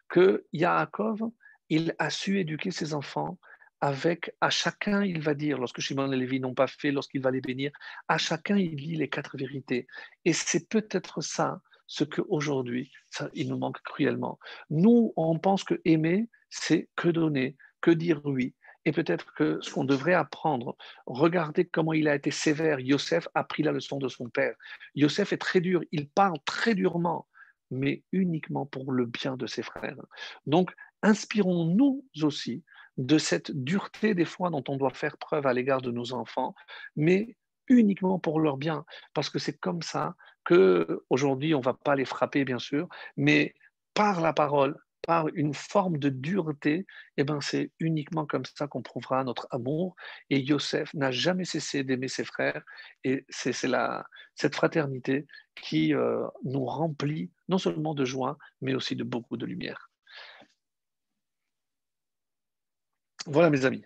que Yaakov, il a su éduquer ses enfants avec, à chacun, il va dire, lorsque Shimon et Lévi n'ont pas fait, lorsqu'il va les bénir, à chacun, il lit les 4 vérités. Et c'est peut-être ça, ce qu'aujourd'hui, il nous manque cruellement. Nous, on pense que aimer, c'est que donner, que dire oui. Et peut-être que ce qu'on devrait apprendre, regardez comment il a été sévère. Yosef a pris la leçon de son père. Yosef est très dur, il parle très durement, mais uniquement pour le bien de ses frères. Donc, inspirons-nous aussi de cette dureté des fois dont on doit faire preuve à l'égard de nos enfants, mais uniquement pour leur bien, parce que c'est comme ça que aujourd'hui on ne va pas les frapper bien sûr, mais par la parole, par une forme de dureté, eh ben c'est uniquement comme ça qu'on prouvera notre amour. Et Yosef n'a jamais cessé d'aimer ses frères, et c'est cette fraternité qui nous remplit non seulement de joie, mais aussi de beaucoup de lumière. Voilà mes amis.